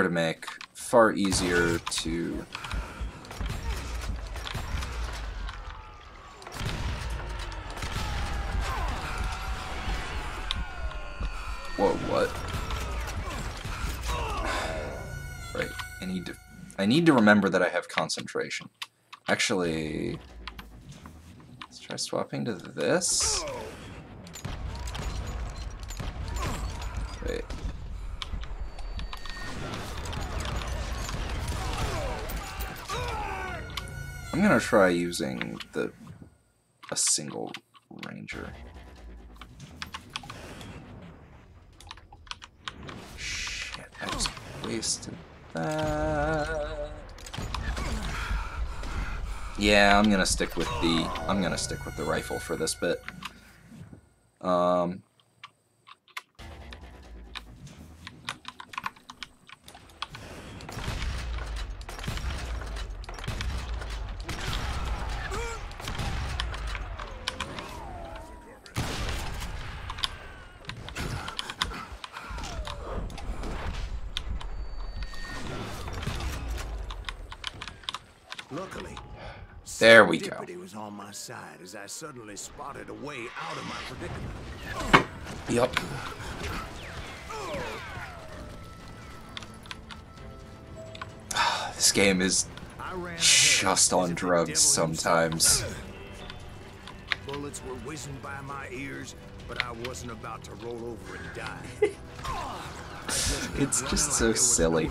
make, far easier to whoa, what? Right, I need to remember that I have concentration. Actually, let's try swapping to this. Wait. I'm gonna try using a single ranger. Shit, I just wasted that. Yeah, I'm gonna stick with the rifle for this bit. Luckily, there we go. Serendipity was on my side as I suddenly spotted a way out of my predicament. Yep. game is just on drugs sometimes. Bullets were whizzing by my ears, but I wasn't about to roll over and die. It's just so silly.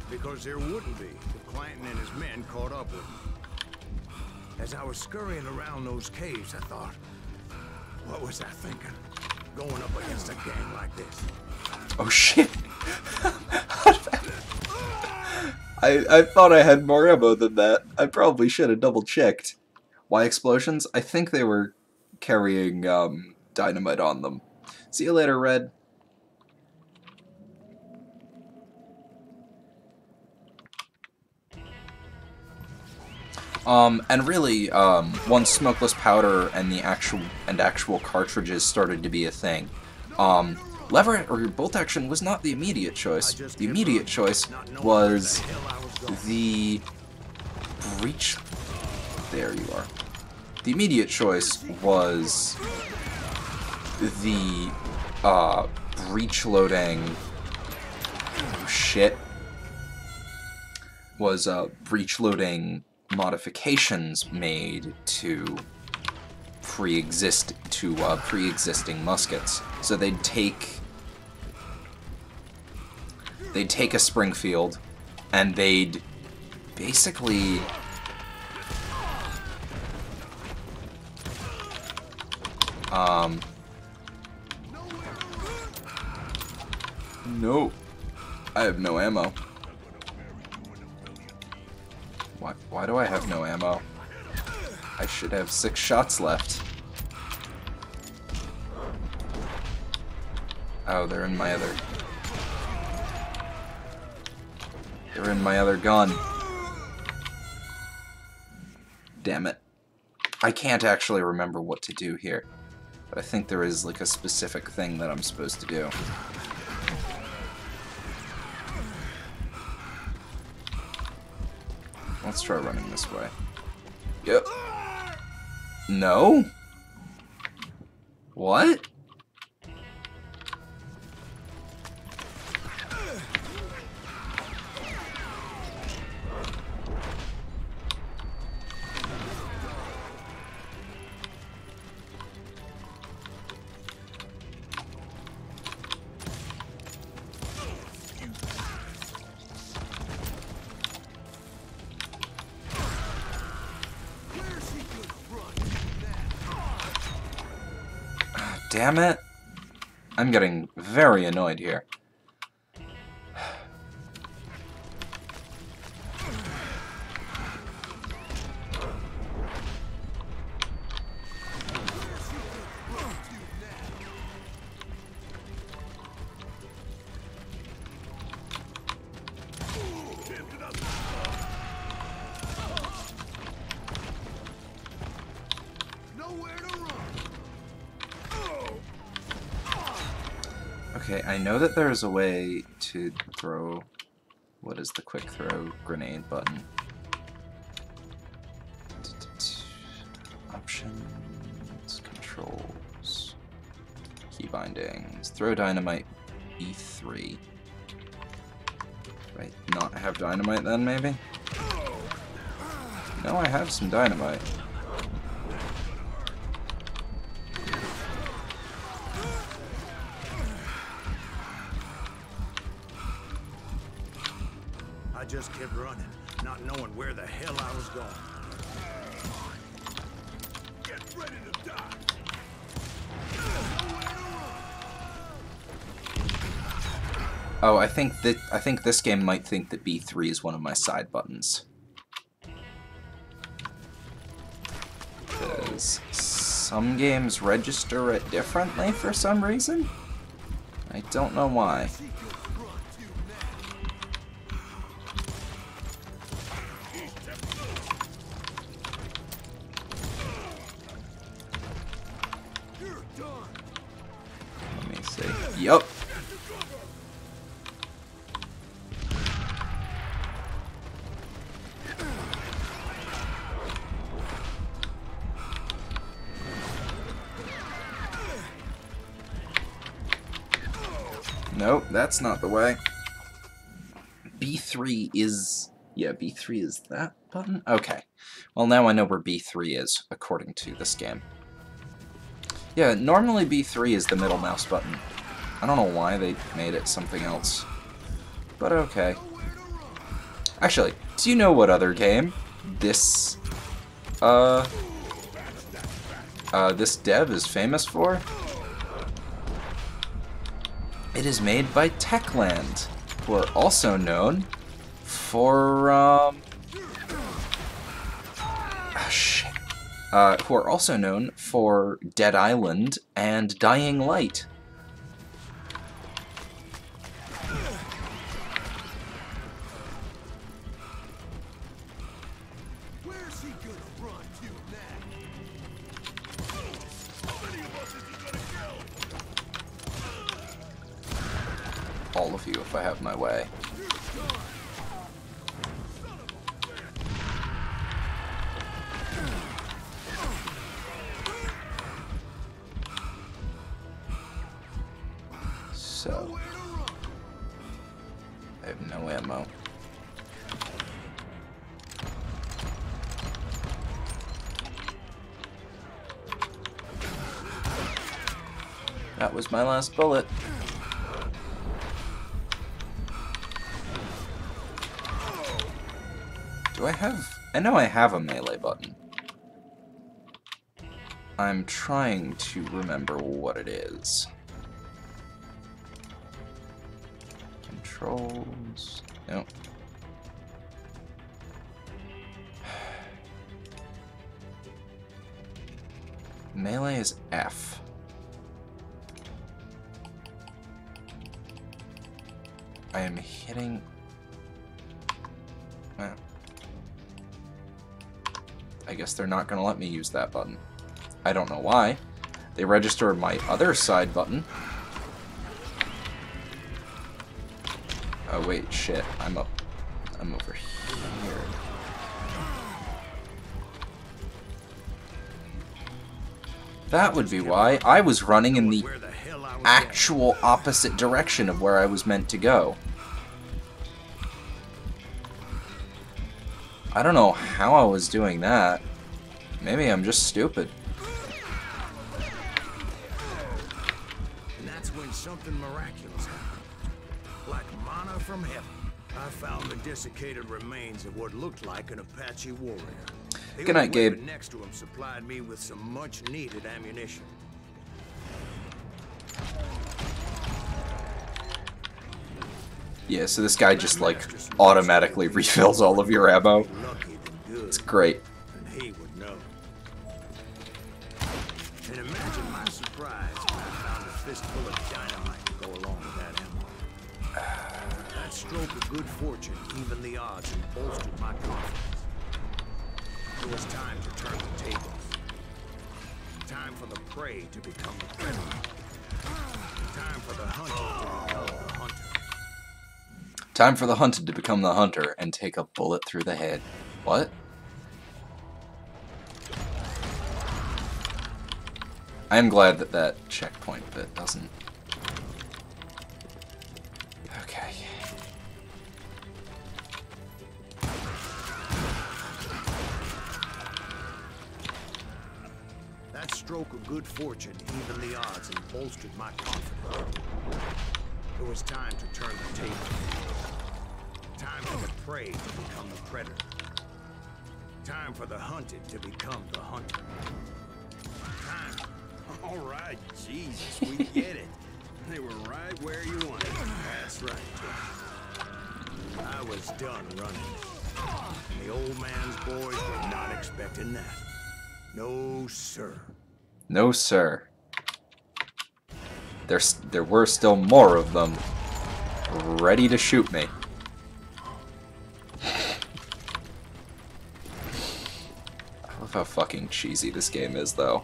Because there wouldn't be if Clanton and his men caught up with him. As I was scurrying around those caves, I thought, what was I thinking? Going up against a gang like this. Oh shit! I thought I had more ammo than that. I probably should have double checked. Why explosions? I think they were carrying dynamite on them. See you later, Red. And really, once smokeless powder and the actual cartridges started to be a thing, lever or bolt action was not the immediate choice. The immediate choice was the breech. There you are. The immediate choice was the breech loading. Shit. Was breech loading modifications made to pre-existing muskets. So they'd take a Springfield and they'd basically no, I have no ammo. Why do I have no ammo? I should have 6 shots left. Oh, they're in my other... They're in my other gun. Damn it. I can't actually remember what to do here. But I think there is like a specific thing that I'm supposed to do. Let's try running this way. Yep. No? What? Damn it. I'm getting very annoyed here. Okay, I know that there's a way to throw... What is the quick throw grenade button? Options, controls, key bindings, throw dynamite E3. Right, not have dynamite then, maybe? No, I have some dynamite. I just kept running, not knowing where the hell I was going. Get ready to die. Oh, I think this game might think that B3 is one of my side buttons. Because some games register it differently for some reason. I don't know why. Let me see. Yup. Nope, that's not the way. B3 is... Yeah, B3 is that button? Okay. Well, now I know where B3 is, according to this game. Yeah, normally B3 is the middle mouse button. I don't know why they made it something else. But okay. Actually, do you know what other game this this dev is famous for? It is made by Techland, who are also known for who are also known for Dead Island and Dying Light. Where's he gonna run to now? How many of us is he gonna kill? All of you, if I have my way. So, I have no ammo. That was my last bullet. Do I have... I know I have a melee button. I'm trying to remember what it is. Controls... No. Melee is F. I am hitting... Well, I guess they're not going to let me use that button. I don't know why. They registered my other side button. Oh wait, shit. I'm over here. That would be why. I was running in the actual opposite direction of where I was meant to go. I don't know how I was doing that. Maybe I'm just stupid. And that's when something miraculous happened. Like manna from heaven, I found the desiccated remains of what looked like an Apache warrior. Good night, Gabe. The next to him supplied me with some much-needed ammunition. Yeah, so this guy just, like, automatically refills all of your ammo. It's great. And he would know. And imagine my surprise when I found a fistful of dynamite to go along with that ammo. That stroke of good fortune evened the odds and bolstered my confidence. It was time to turn the tables. Time for the prey to become the predator. Time for the hunter to become the hunter. Time for the hunted to become the hunter and take a bullet through the head. What? I am glad that that checkpoint bit doesn't... Okay. That stroke of good fortune evened the odds and bolstered my confidence. It was time to turn the table. Time for the prey to become the predator. Time for the hunted to become the hunter. Time. All right, Jesus, we get it. They were right where you wanted them. That's right, Jack. I was done running. And the old man's boys were not expecting that. No, sir. No, sir. There were still more of them ready to shoot me. I love how fucking cheesy this game is, though.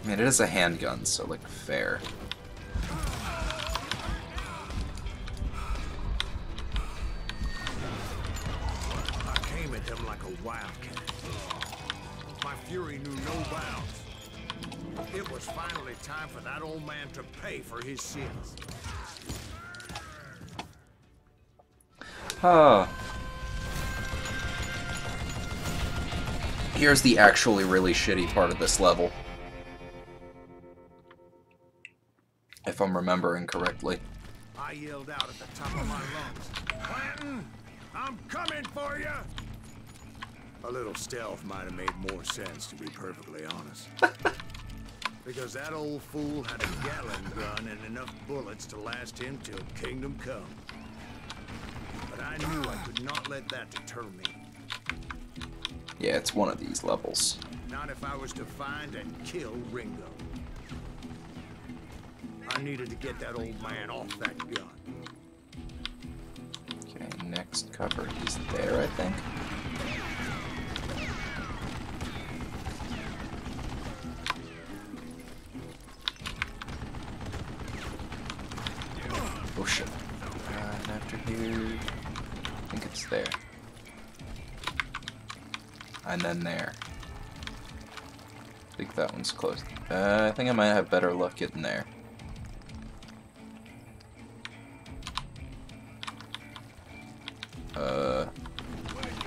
I mean, it is a handgun, so, like, fair. I came at them like a wildcat. My fury knew no bounds. It was finally time for that old man to pay for his sins. Here's the actually really shitty part of this level. If I'm remembering correctly. I yelled out at the top of my lungs, "Clanton, I'm coming for you!" A little stealth might have made more sense, to be perfectly honest. Because that old fool had a Gatling gun and enough bullets to last him till kingdom come. But I knew I could not let that deter me. Yeah, it's one of these levels. Not if I was to find and kill Ringo. I needed to get that old man off that gun. Okay, next cover. He's there, I think. Oh shit. And after here, I think it's there. And then there. I think that one's close. I think I might have better luck getting there.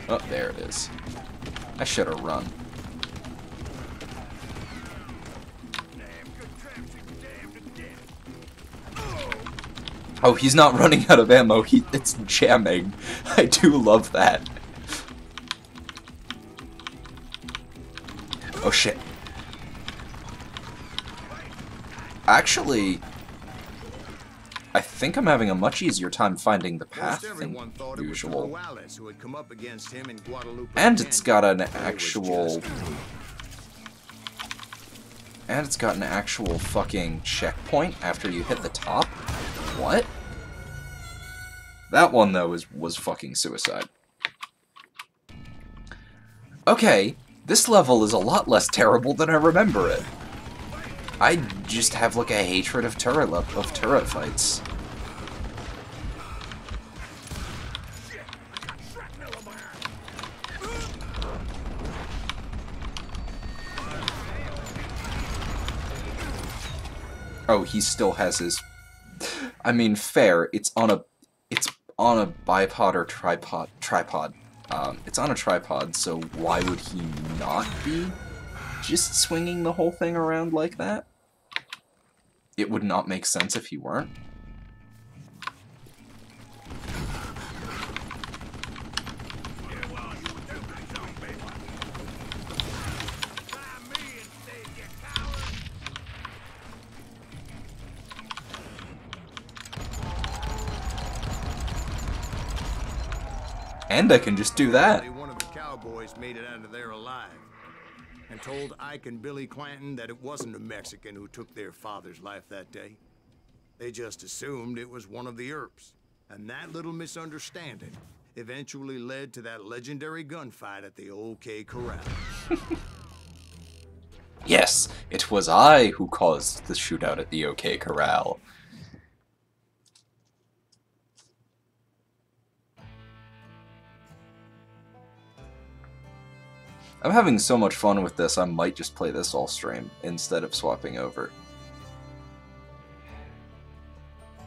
Oh, there it is. I should have run. Oh, he's not running out of ammo. It's jamming. I do love that. Oh shit. Actually, I think I'm having a much easier time finding the path than usual. Juarez who had come up against him in Guadalupe. And it's got an actual... And it's got an actual fucking checkpoint after you hit the top? What? That one, though, was fucking suicide. Okay, this level is a lot less terrible than I remember it. I just have, like, a hatred of turret fights. Oh, he still has his... I mean, fair. It's on a bipod or tripod. It's on a tripod, so why would he not be just swinging the whole thing around like that? It would not make sense if he weren't. And I can just do that. One of the cowboys made it out of there alive and told Ike and Billy Clanton that it wasn't a Mexican who took their father's life that day. They just assumed it was one of the Earps. And that little misunderstanding eventually led to that legendary gunfight at the OK Corral. Yes, it was I who caused the shootout at the OK Corral. I'm having so much fun with this, I might just play this all stream instead of swapping over.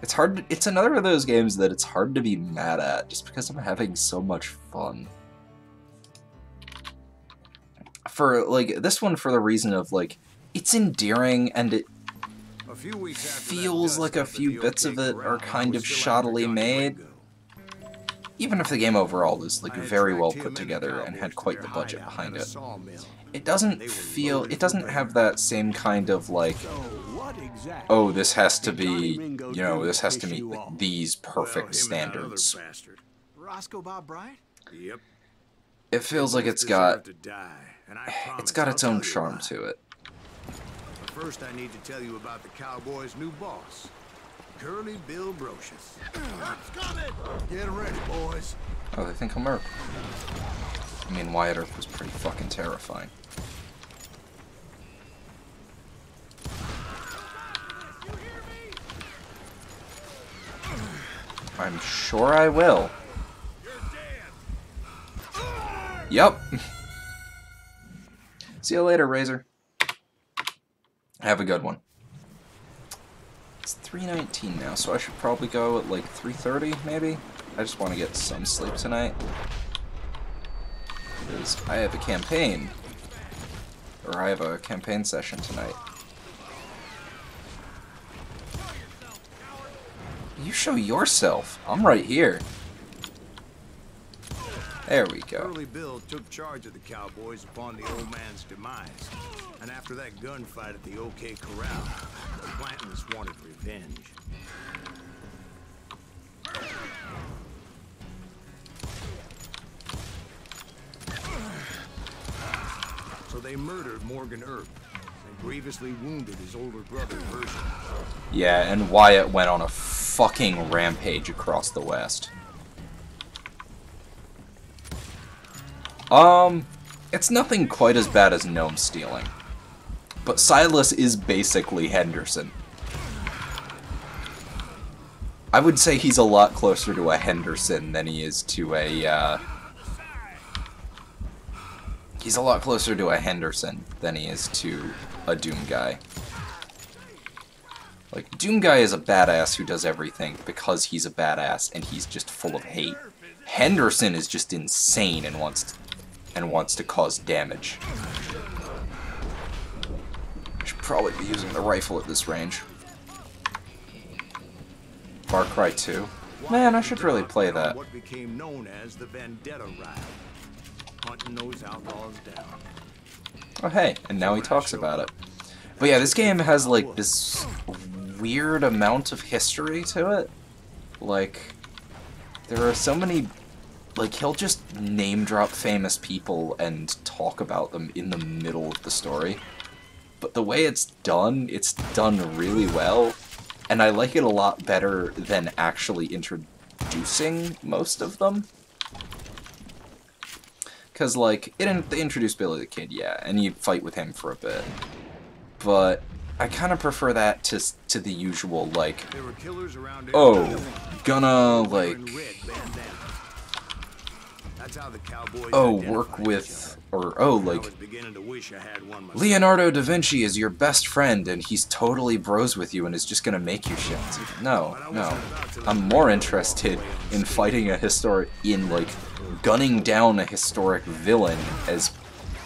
It's hard to, it's another of those games that it's hard to be mad at, just because I'm having so much fun. For, like, this one for the reason of, like, it's endearing, and it feels like a few bits of it are kind of shoddily made. Even if the game overall is, like, very well put together and had quite the budget behind it. It doesn't feel, it doesn't have that same kind of, like, oh, this has to be, you know, this has to meet like, these perfect standards. Roscoe Bob Bryant? Yep. It feels like it's got its own charm to it. But first I need to tell you about the Cowboys' new boss. Curly Bill Brocious. Get ready, boys. Oh, they think I'm Earp. I mean, Wyatt Earp was pretty fucking terrifying. I'm sure I will. Yep. See you later, Razor. Have a good one. It's 3:19 now, so I should probably go at like 3:30, maybe? I just want to get some sleep tonight. Because I have a campaign. Or I have a campaign session tonight. You show yourself. I'm right here. There we go. Early Bill took charge of the cowboys upon the old man's demise. And after that gunfight at the OK Corral, the Clantons wanted revenge. So they murdered Morgan Earp and grievously wounded his older brother, Virgil. Yeah, and Wyatt went on a fucking rampage across the West. It's nothing quite as bad as gnome stealing. But Silas is basically Henderson. I would say he's a lot closer to a Henderson than he is to a, He's a lot closer to a Henderson than he is to a Doom guy. Like, Doom guy is a badass who does everything because he's a badass and he's just full of hate. Henderson is just insane and wants to cause damage. I should probably be using the rifle at this range. Far Cry 2. Man, I should really play that. What became known as the Vendetta Ride. Hunting those outlaws down. Oh hey, and now he talks about it. But yeah, this game has like this weird amount of history to it. Like, there are so many, like, he'll just name drop famous people and talk about them in the middle of the story. But the way it's done really well, and I like it a lot better than actually introducing most of them. Because, like, they introduce Billy the Kid, yeah, and you fight with him for a bit. But I kind of prefer that to the usual, like, oh, gonna, like, oh, work with, or, oh, like, Leonardo da Vinci is your best friend, and he's totally bros with you and is just gonna make you shit. No, no. I'm more interested in fighting like, gunning down a historic villain as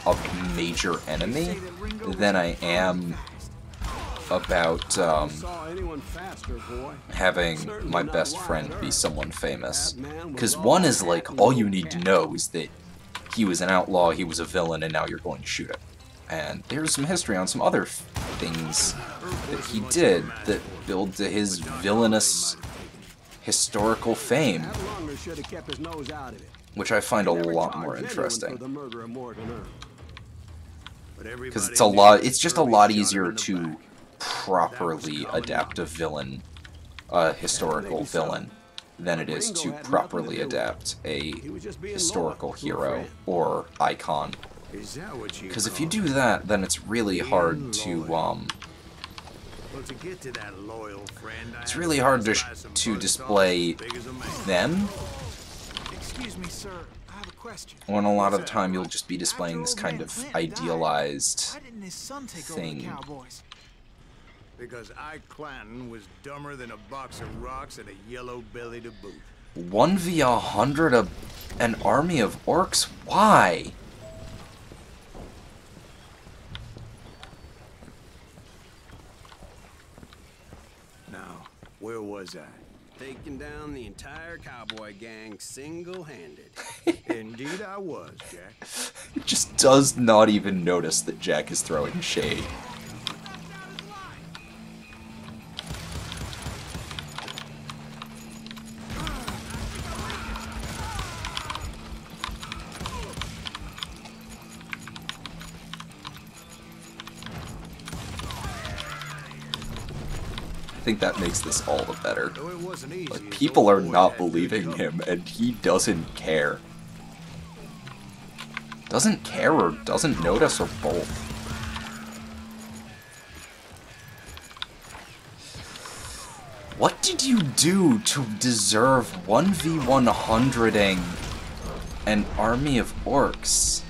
a major enemy than I am about having my best friend be someone famous. Because one is like, all you need to know is that he was an outlaw, he was a villain, and now you're going to shoot him. And there's some history on some other things that he did that build to his villainous historical fame, which I find a lot more interesting. Because it's just a lot easier to properly adapt a villain, a historical villain, than it is to properly adapt a historical hero or icon. Because if you do that, then it's really hard to, it's really hard to display them. Excuse me, sir. I have a question. When a lot of the time you'll just be displaying this kind of idealized thing. Because Ike Clanton was dumber than a box of rocks and a yellow belly to boot. 1v100 an army of orcs? Why? Now, where was I? Taking down the entire cowboy gang single-handed. Indeed I was, Jack. It just does not even notice that Jack is throwing shade. I think that makes this all the better. Like, people are not believing him, and he doesn't care. Doesn't care or doesn't notice or both. What did you do to deserve 1v100ing an army of orcs?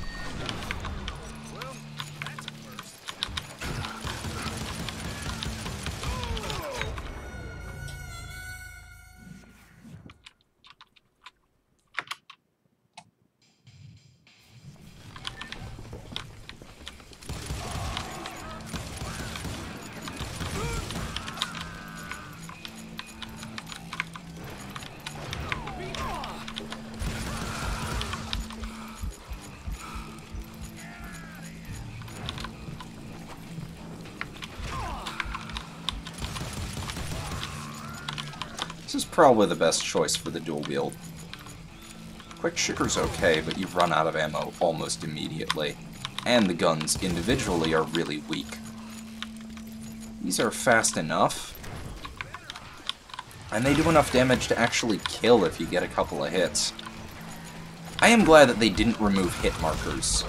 This is probably the best choice for the dual wield. Quick Shooter's okay, but you run out of ammo almost immediately. And the guns individually are really weak. These are fast enough. And they do enough damage to actually kill if you get a couple of hits. I am glad that they didn't remove hit markers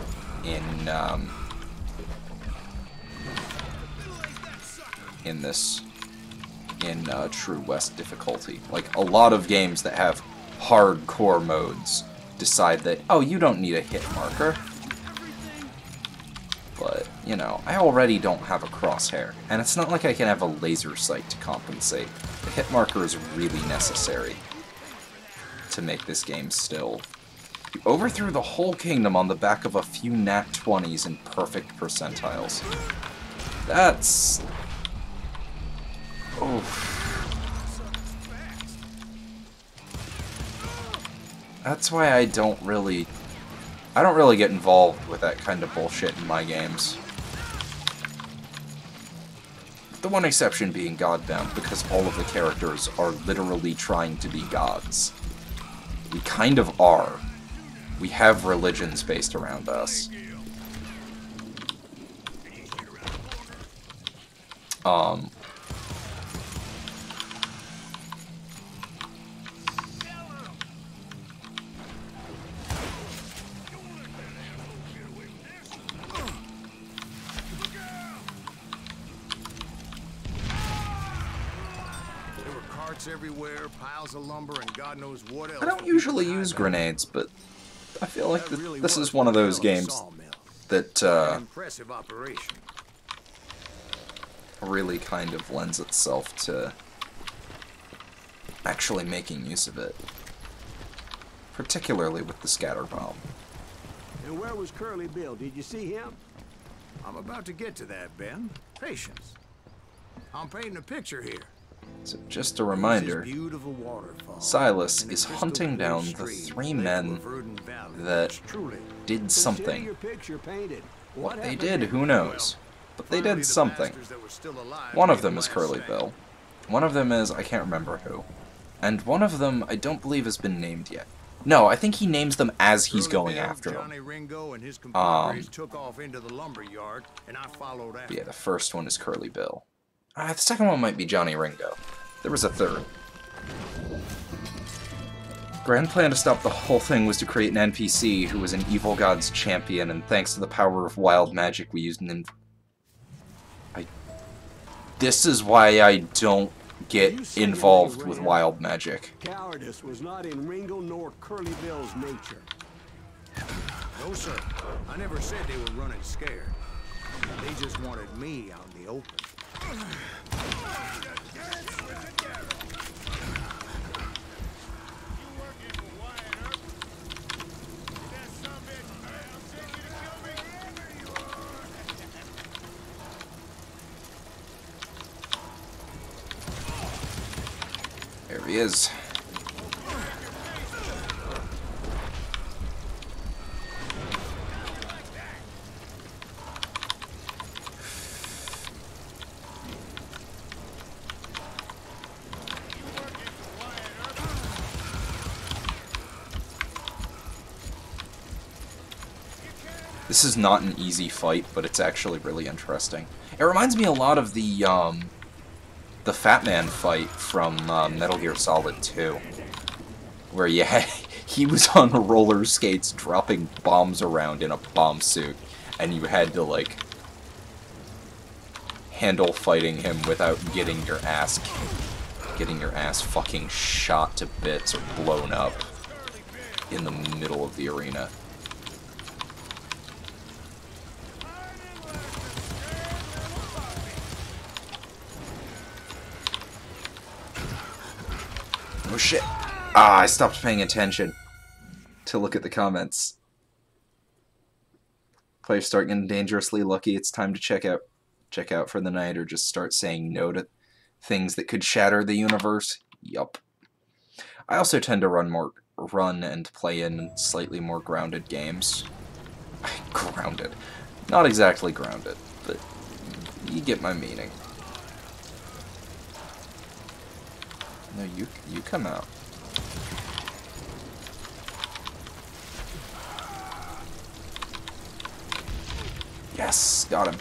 in True West difficulty. Like, a lot of games that have hardcore modes decide that, oh, you don't need a hit marker. But, you know, I already don't have a crosshair, and it's not like I can have a laser sight to compensate. The hit marker is really necessary to make this game still. You overthrew the whole kingdom on the back of a few nat 20s in perfect percentiles. That's... oof. That's why I don't really get involved with that kind of bullshit in my games. The one exception being Godbound, because all of the characters are literally trying to be gods. We kind of are. We have religions based around us. Everywhere, piles of lumber, and God knows what else. I don't usually use grenades, but I feel like this is one of those games that impressive operation. really kind of lends itself to actually making use of it, particularly with the scatter bomb. And where was Curly Bill? Did you see him? I'm about to get to that, Ben. Patience. I'm painting a picture here. So just a reminder, Silas is crystal hunting clear down the stream 3 lake men over Verdant Valley, that which truly did Consider something. your picture painted. What they happened did, next? who knows? But they finally did the something. bastards that were still alive One of made them the is last Curly stand. Bill. One of them is, I can't remember who. And one of them, I don't believe has been named yet. No, I think he names them as he's Curly going Bill, after Johnny them. Ringo and his compadres took off into the lumber yard, and I followed after. But yeah, the first one is Curly Bill. The second one might be Johnny Ringo. There was a third. Grand plan to stop the whole thing was to create an NPC who was an evil god's champion, and thanks to the power of wild magic, we used an This is why I don't get involved with wild magic. Cowardice was not in Ringo nor Curly Bill's nature. No, sir. I never said they were running scared. They just wanted me out in the open. There he is. This is not an easy fight, but it's actually really interesting. It reminds me a lot of the Fat Man fight from Metal Gear Solid 2, where he was on roller skates dropping bombs around in a bomb suit, and you had to, like, handle fighting him without getting your ass kicked. getting your ass fucking shot to bits or blown up in the middle of the arena. Oh shit! Ah, I stopped paying attention to look at the comments. Players start getting dangerously lucky. It's time to check out for the night, or just start saying no to things that could shatter the universe. Yup. I also tend to run and play in slightly more grounded games. Grounded. Not exactly grounded, but you get my meaning. No, you come out. Yes, got him.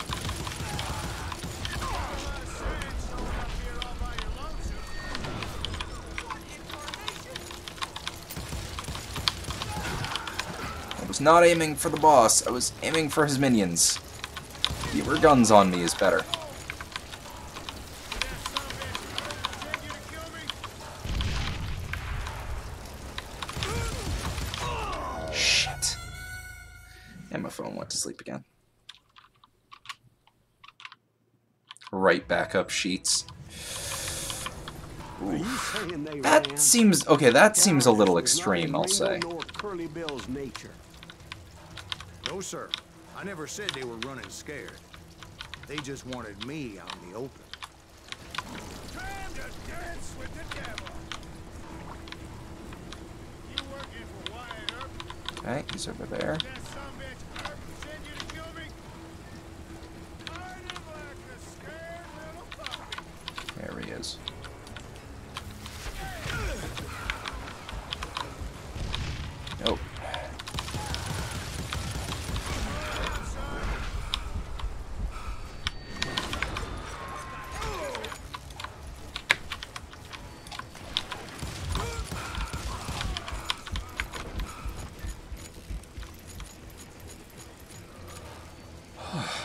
I was not aiming for the boss, I was aiming for his minions. Fewer guns on me is better. Shit. And my phone went to sleep again. Right back up sheets. That seems okay. That seems a little extreme, I'll say. No, sir. I never said they were running scared. They just wanted me out in the open. Time to dance with the devil. You working for Wyatt Earp? Okay, he's over there. That sumbitch Earp send you to kill me? Hide him like a scared little puppy. There he is. Oh.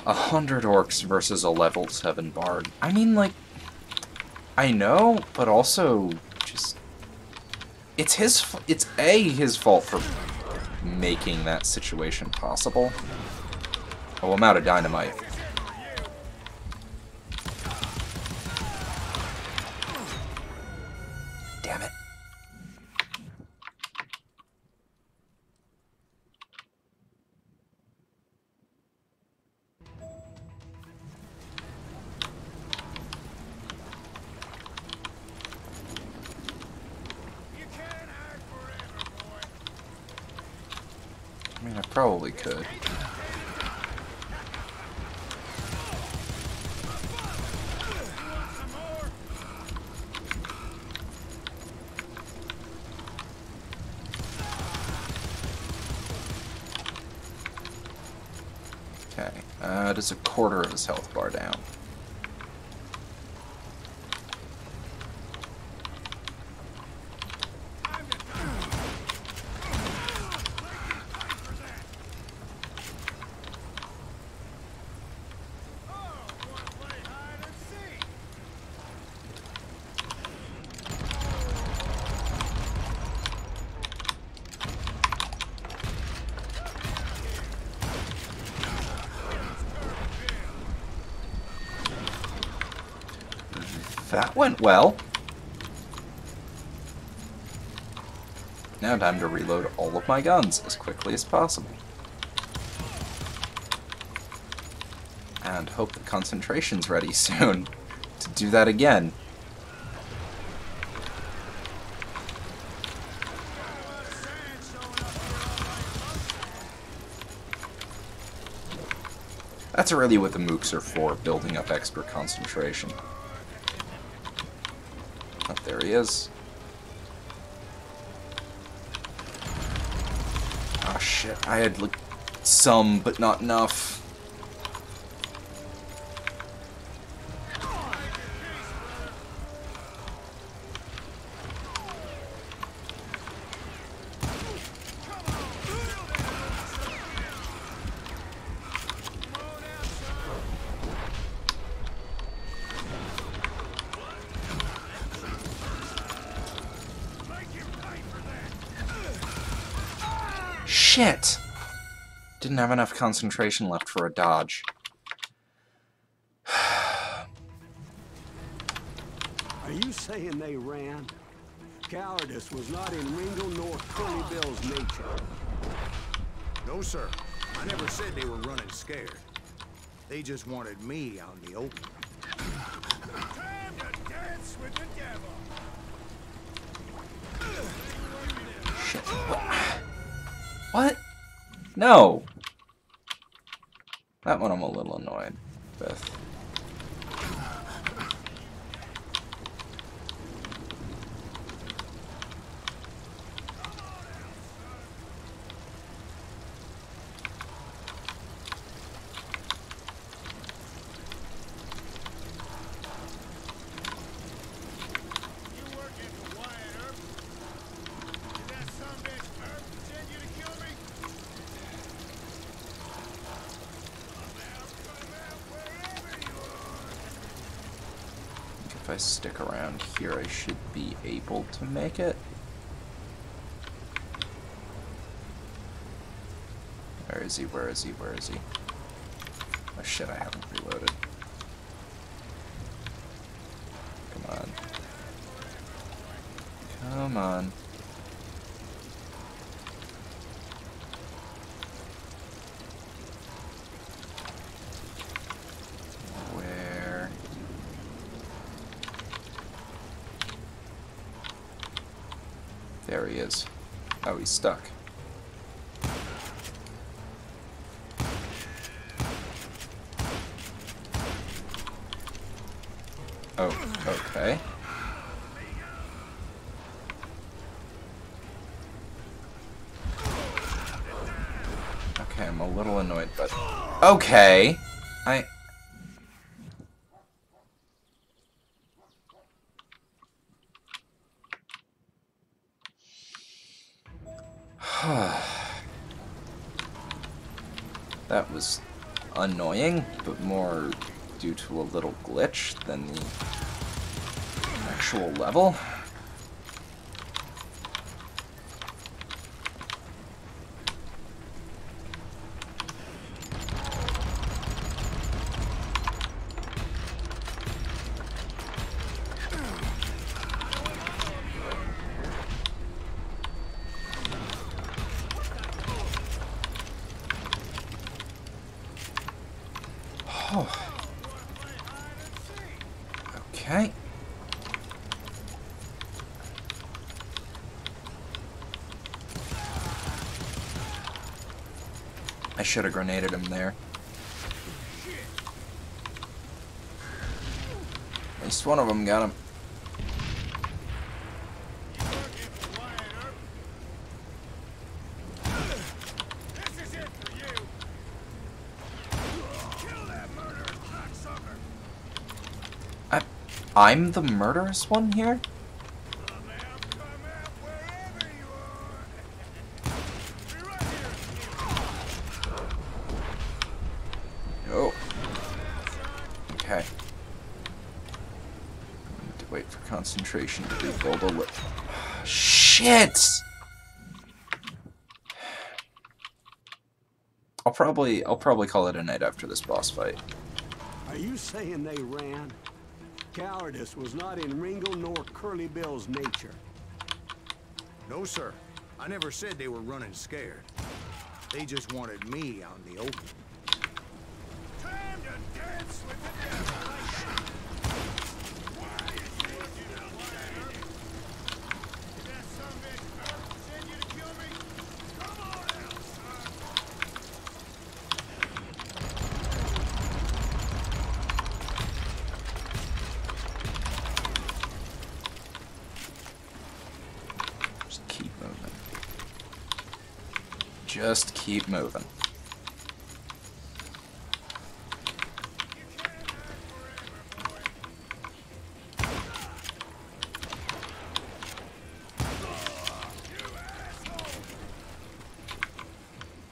100 orcs versus a level 7 bard. I mean, like, I know, but also just it's his fault for making that situation possible. Oh, I'm out of dynamite. Damn it. I mean, I probably could. Okay, does a quarter of his health bar down. That went well. Now time to reload all of my guns as quickly as possible. And hope the concentration's ready soon to do that again. That's really what the mooks are for, building up extra concentration. Oh, there he is. Oh shit, I had like some, but not enough. Shit! Didn't have enough concentration left for a dodge. Are you saying they ran? Cowardice was not in Ringo nor Curly Bill's nature. No, sir. I never said they were running scared. They just wanted me out in the open. Time to dance with the devil. Shit. What? No! That one I'm a little annoyed with. You working for Wyatt Earp? Did that sumbitch Earp send you to kill me? Come out, wherever you are. If I stick around here, I should be able to make it. Where is he? Where is he? Where is he? Oh shit, I haven't reloaded. Come on. Come on. Where? There he is. Oh, he's stuck. Oh, okay. Okay, I'm a little annoyed, but... Okay! That was annoying, but more due to a little glitch than the actual level. Okay. I should have grenaded him there. At least one of them got him. You working for Wyatt Earp? This is it for you. Kill that murderous cocksucker. I'm the murderous one here? Come out, wherever you are. Be right here. Oh. Okay. I need to wait for concentration to rebuild a little. Shit! I'll probably call it a night after this boss fight. Are you saying they ran? Cowardice was not in Ringo nor Curly Bill's nature. No, sir. I never said they were running scared. They just wanted me out in the open. Time to dance with the devil. Why is he working for Wyatt Earp? Did that sumbitch Earp send you to kill me? Come on out, son. Just keep moving. Just keep moving.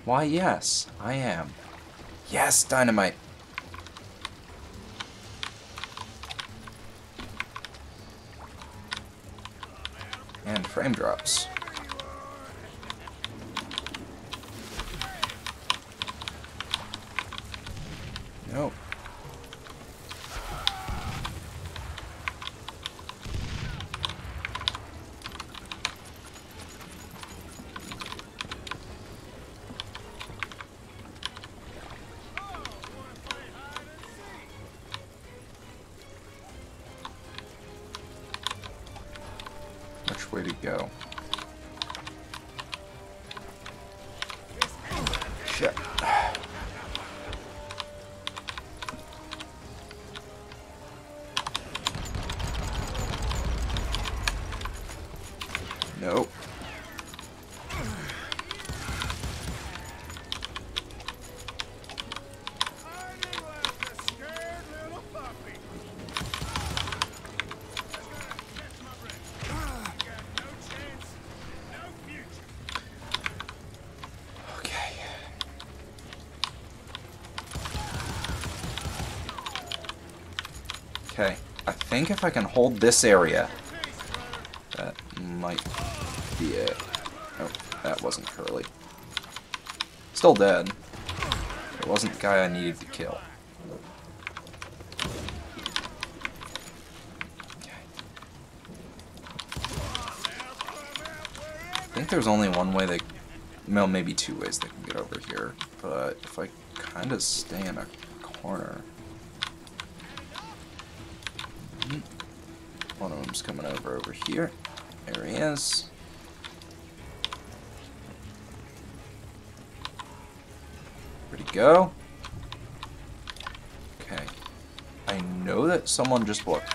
Why, yes, I am. Yes, dynamite. And frame drops. way to go? Shit. Nope. Okay, I think if I can hold this area, that might be it. Oh, that wasn't Curly. Still dead. It wasn't the guy I needed to kill. Okay. I think there's only one way they... Well, maybe two ways they can get over here. But if I kind of stay in a corner... One of them's coming over here. There he is. Where'd he go? Okay. I know that someone just looked.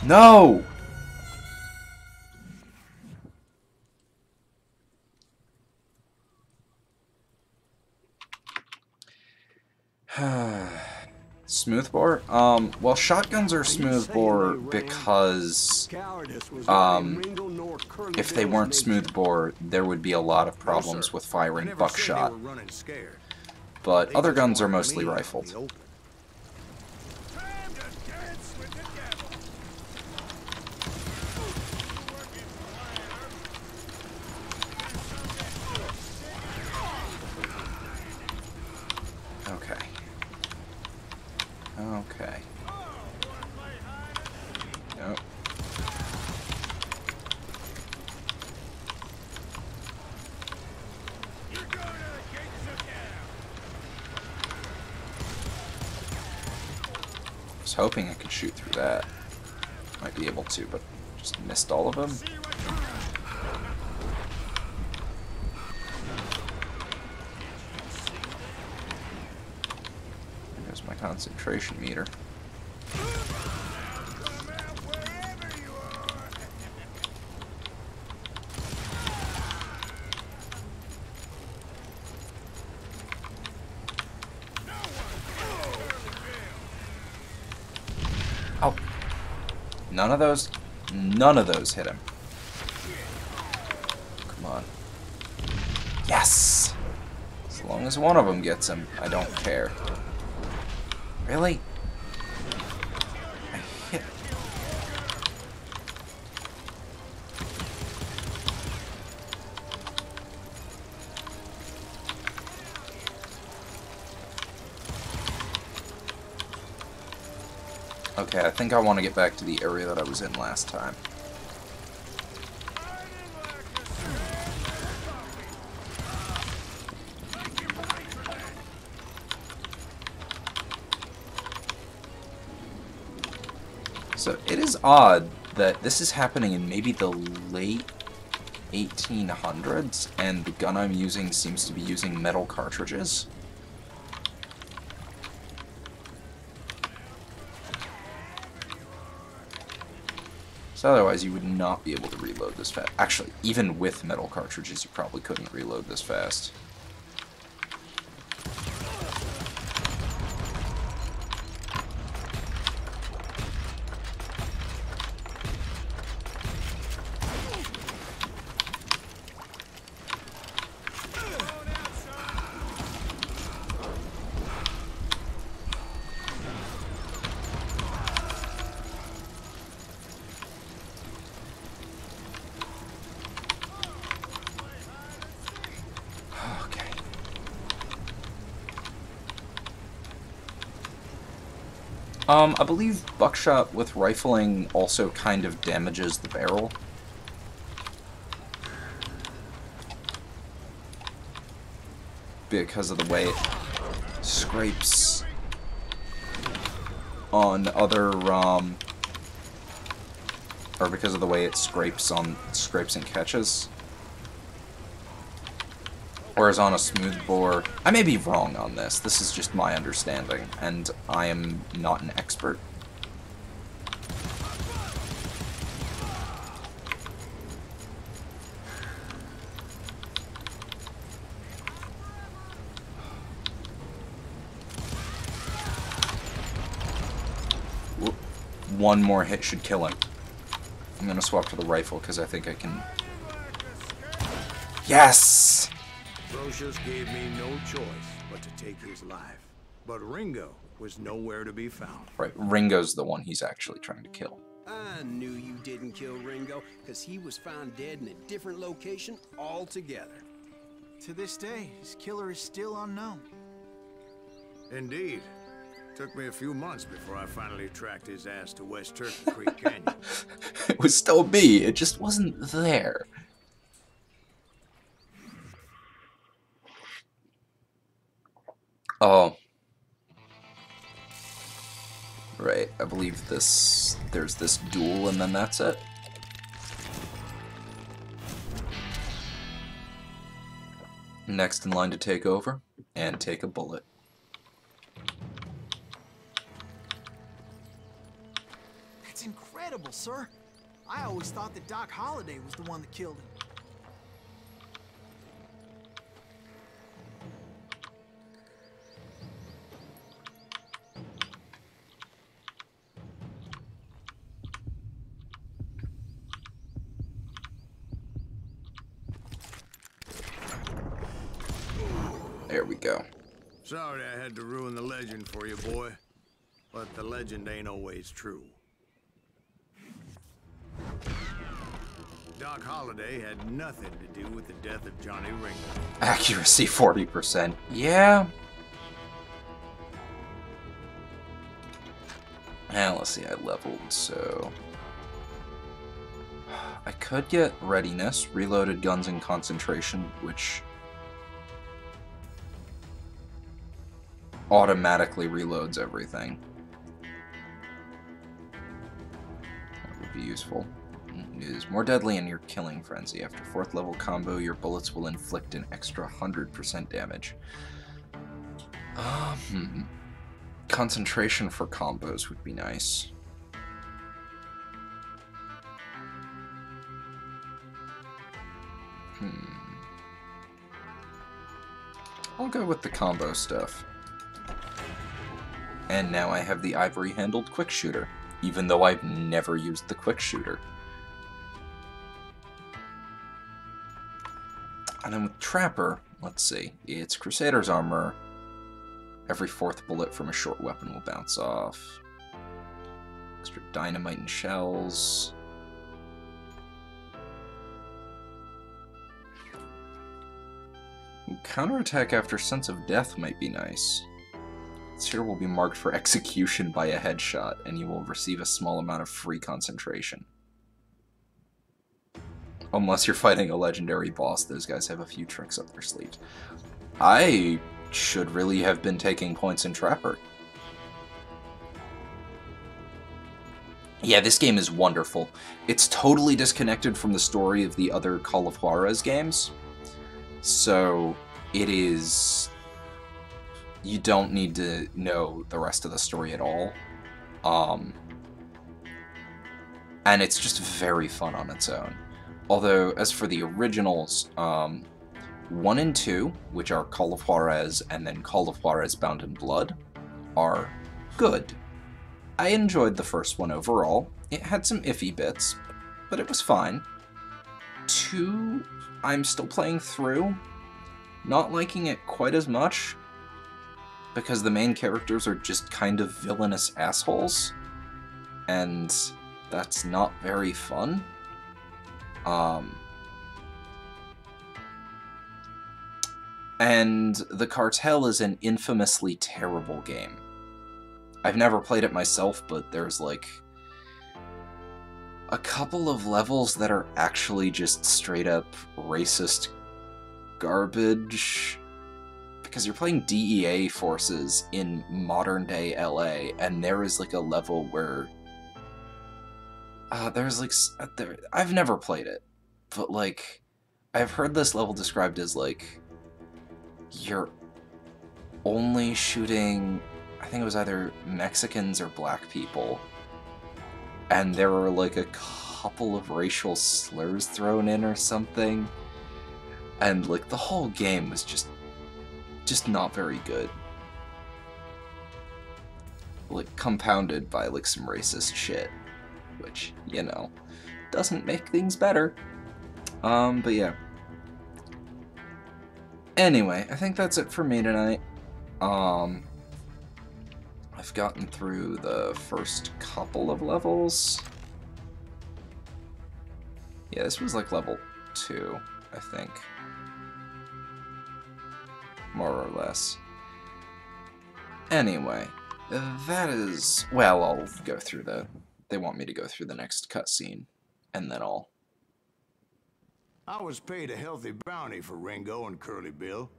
No! Smoothbore? Well, shotguns are smoothbore because, if they weren't smoothbore, there would be a lot of problems with firing buckshot. But other guns are mostly rifled. Okay. Nope. I was hoping I could shoot through that. Might be able to, but just missed all of them. There's my concentration meter. Oh. None of those hit him. Come on. Yes! As long as one of them gets him, I don't care. Really? I hit. Okay, I think I want to get back to the area that I was in last time. So it is odd that this is happening in maybe the late 1800s, and the gun I'm using seems to be using metal cartridges. So otherwise you would not be able to reload this fast. Actually, even with metal cartridges, you probably couldn't reload this fast. I believe buckshot with rifling also kind of damages the barrel. Because of the way it scrapes on other, or because of the way it scrapes and catches. Whereas on a smooth bore, I may be wrong on this. This is just my understanding, and I am not an expert. One more hit should kill him. I'm gonna swap to the rifle because I think I can. Yes! Brocious gave me no choice but to take his life. But Ringo was nowhere to be found. Right, Ringo's the one he's actually trying to kill. I knew you didn't kill Ringo, because he was found dead in a different location altogether. To this day, his killer is still unknown. Indeed. Took me a few months before I finally tracked his ass to West Turkey Creek Canyon. It was still me, it just wasn't there. Oh. Right, I believe there's this duel and then that's it. Next in line to take over, and take a bullet. That's incredible, sir. I always thought that Doc Holliday was the one that killed him. There we go. Sorry I had to ruin the legend for you, boy. But the legend ain't always true. Doc Holliday had nothing to do with the death of Johnny Ringo. Accuracy 40%. Yeah. And let's see, I leveled, so... I could get readiness, reloaded guns, and concentration, which automatically reloads everything. That would be useful. It is more deadly in your killing frenzy. After 4th level combo, your bullets will inflict an extra 100% damage. Concentration for combos would be nice. I'll go with the combo stuff. And now I have the ivory-handled quick shooter, even though I've never used the quick shooter. And then with Trapper, let's see, it's Crusader's armor. Every 4th bullet from a short weapon will bounce off. Extra dynamite and shells. Ooh, counterattack after Sense of Death might be nice. This here will be marked for execution by a headshot, and you will receive a small amount of free concentration. Unless you're fighting a legendary boss, those guys have a few tricks up their sleeves. I should really have been taking points in Trapper. Yeah, this game is wonderful. It's totally disconnected from the story of the other Call of Juarez games. So, it is... You don't need to know the rest of the story at all. And it's just very fun on its own. Although, as for the originals, 1 and 2, which are Call of Juarez and then Call of Juarez Bound in Blood, are good. I enjoyed the first one overall. It had some iffy bits, but it was fine. 2, I'm still playing through, not liking it quite as much, because the main characters are just kind of villainous assholes, and that's not very fun. And The Cartel is an infamously terrible game. I've never played it myself, but there's like a couple of levels that are actually just straight up racist garbage. because you're playing DEA forces in modern day LA, and there is like a level where there's like I've never played it, but like I've heard this level described as like you're only shooting, I think it was either Mexicans or black people, and there were like a couple of racial slurs thrown in or something, and like the whole game was just not very good. Like compounded by like some racist shit, which, you know, doesn't make things better. But yeah. Anyway, I think that's it for me tonight. I've gotten through the first couple of levels. Yeah, this was like level 2, I think. More or less. Anyway, that is... Well, I'll go through the... They want me to go through the next cutscene, and then I'll... I was paid a healthy bounty for Ringo and Curly Bill,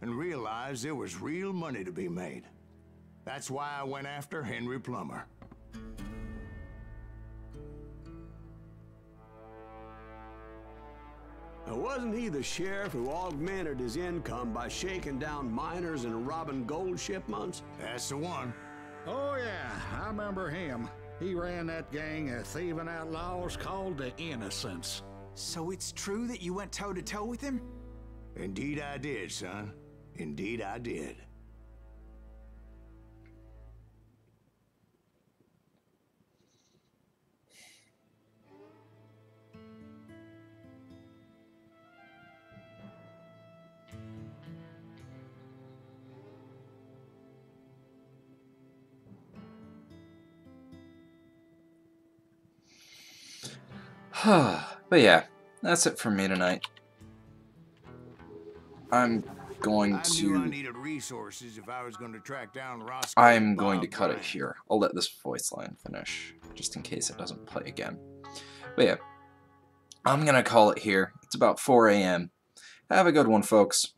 and realized there was real money to be made. That's why I went after Henry Plummer. Now, wasn't he the sheriff who augmented his income by shaking down miners and robbing gold shipments? That's the one. Oh, yeah, I remember him. He ran that gang of thieving outlaws called the Innocents. So it's true that you went toe-to-toe with him? Indeed I did, son. Indeed I did. But yeah, that's it for me tonight. I'm going I knew I to... needed resources if I was going to track down Roscoe. I'm going to Bob cut it Bryant. here. I'll let this voice line finish, just in case it doesn't play again. But yeah, I'm going to call it here. It's about 4 a.m. Have a good one, folks.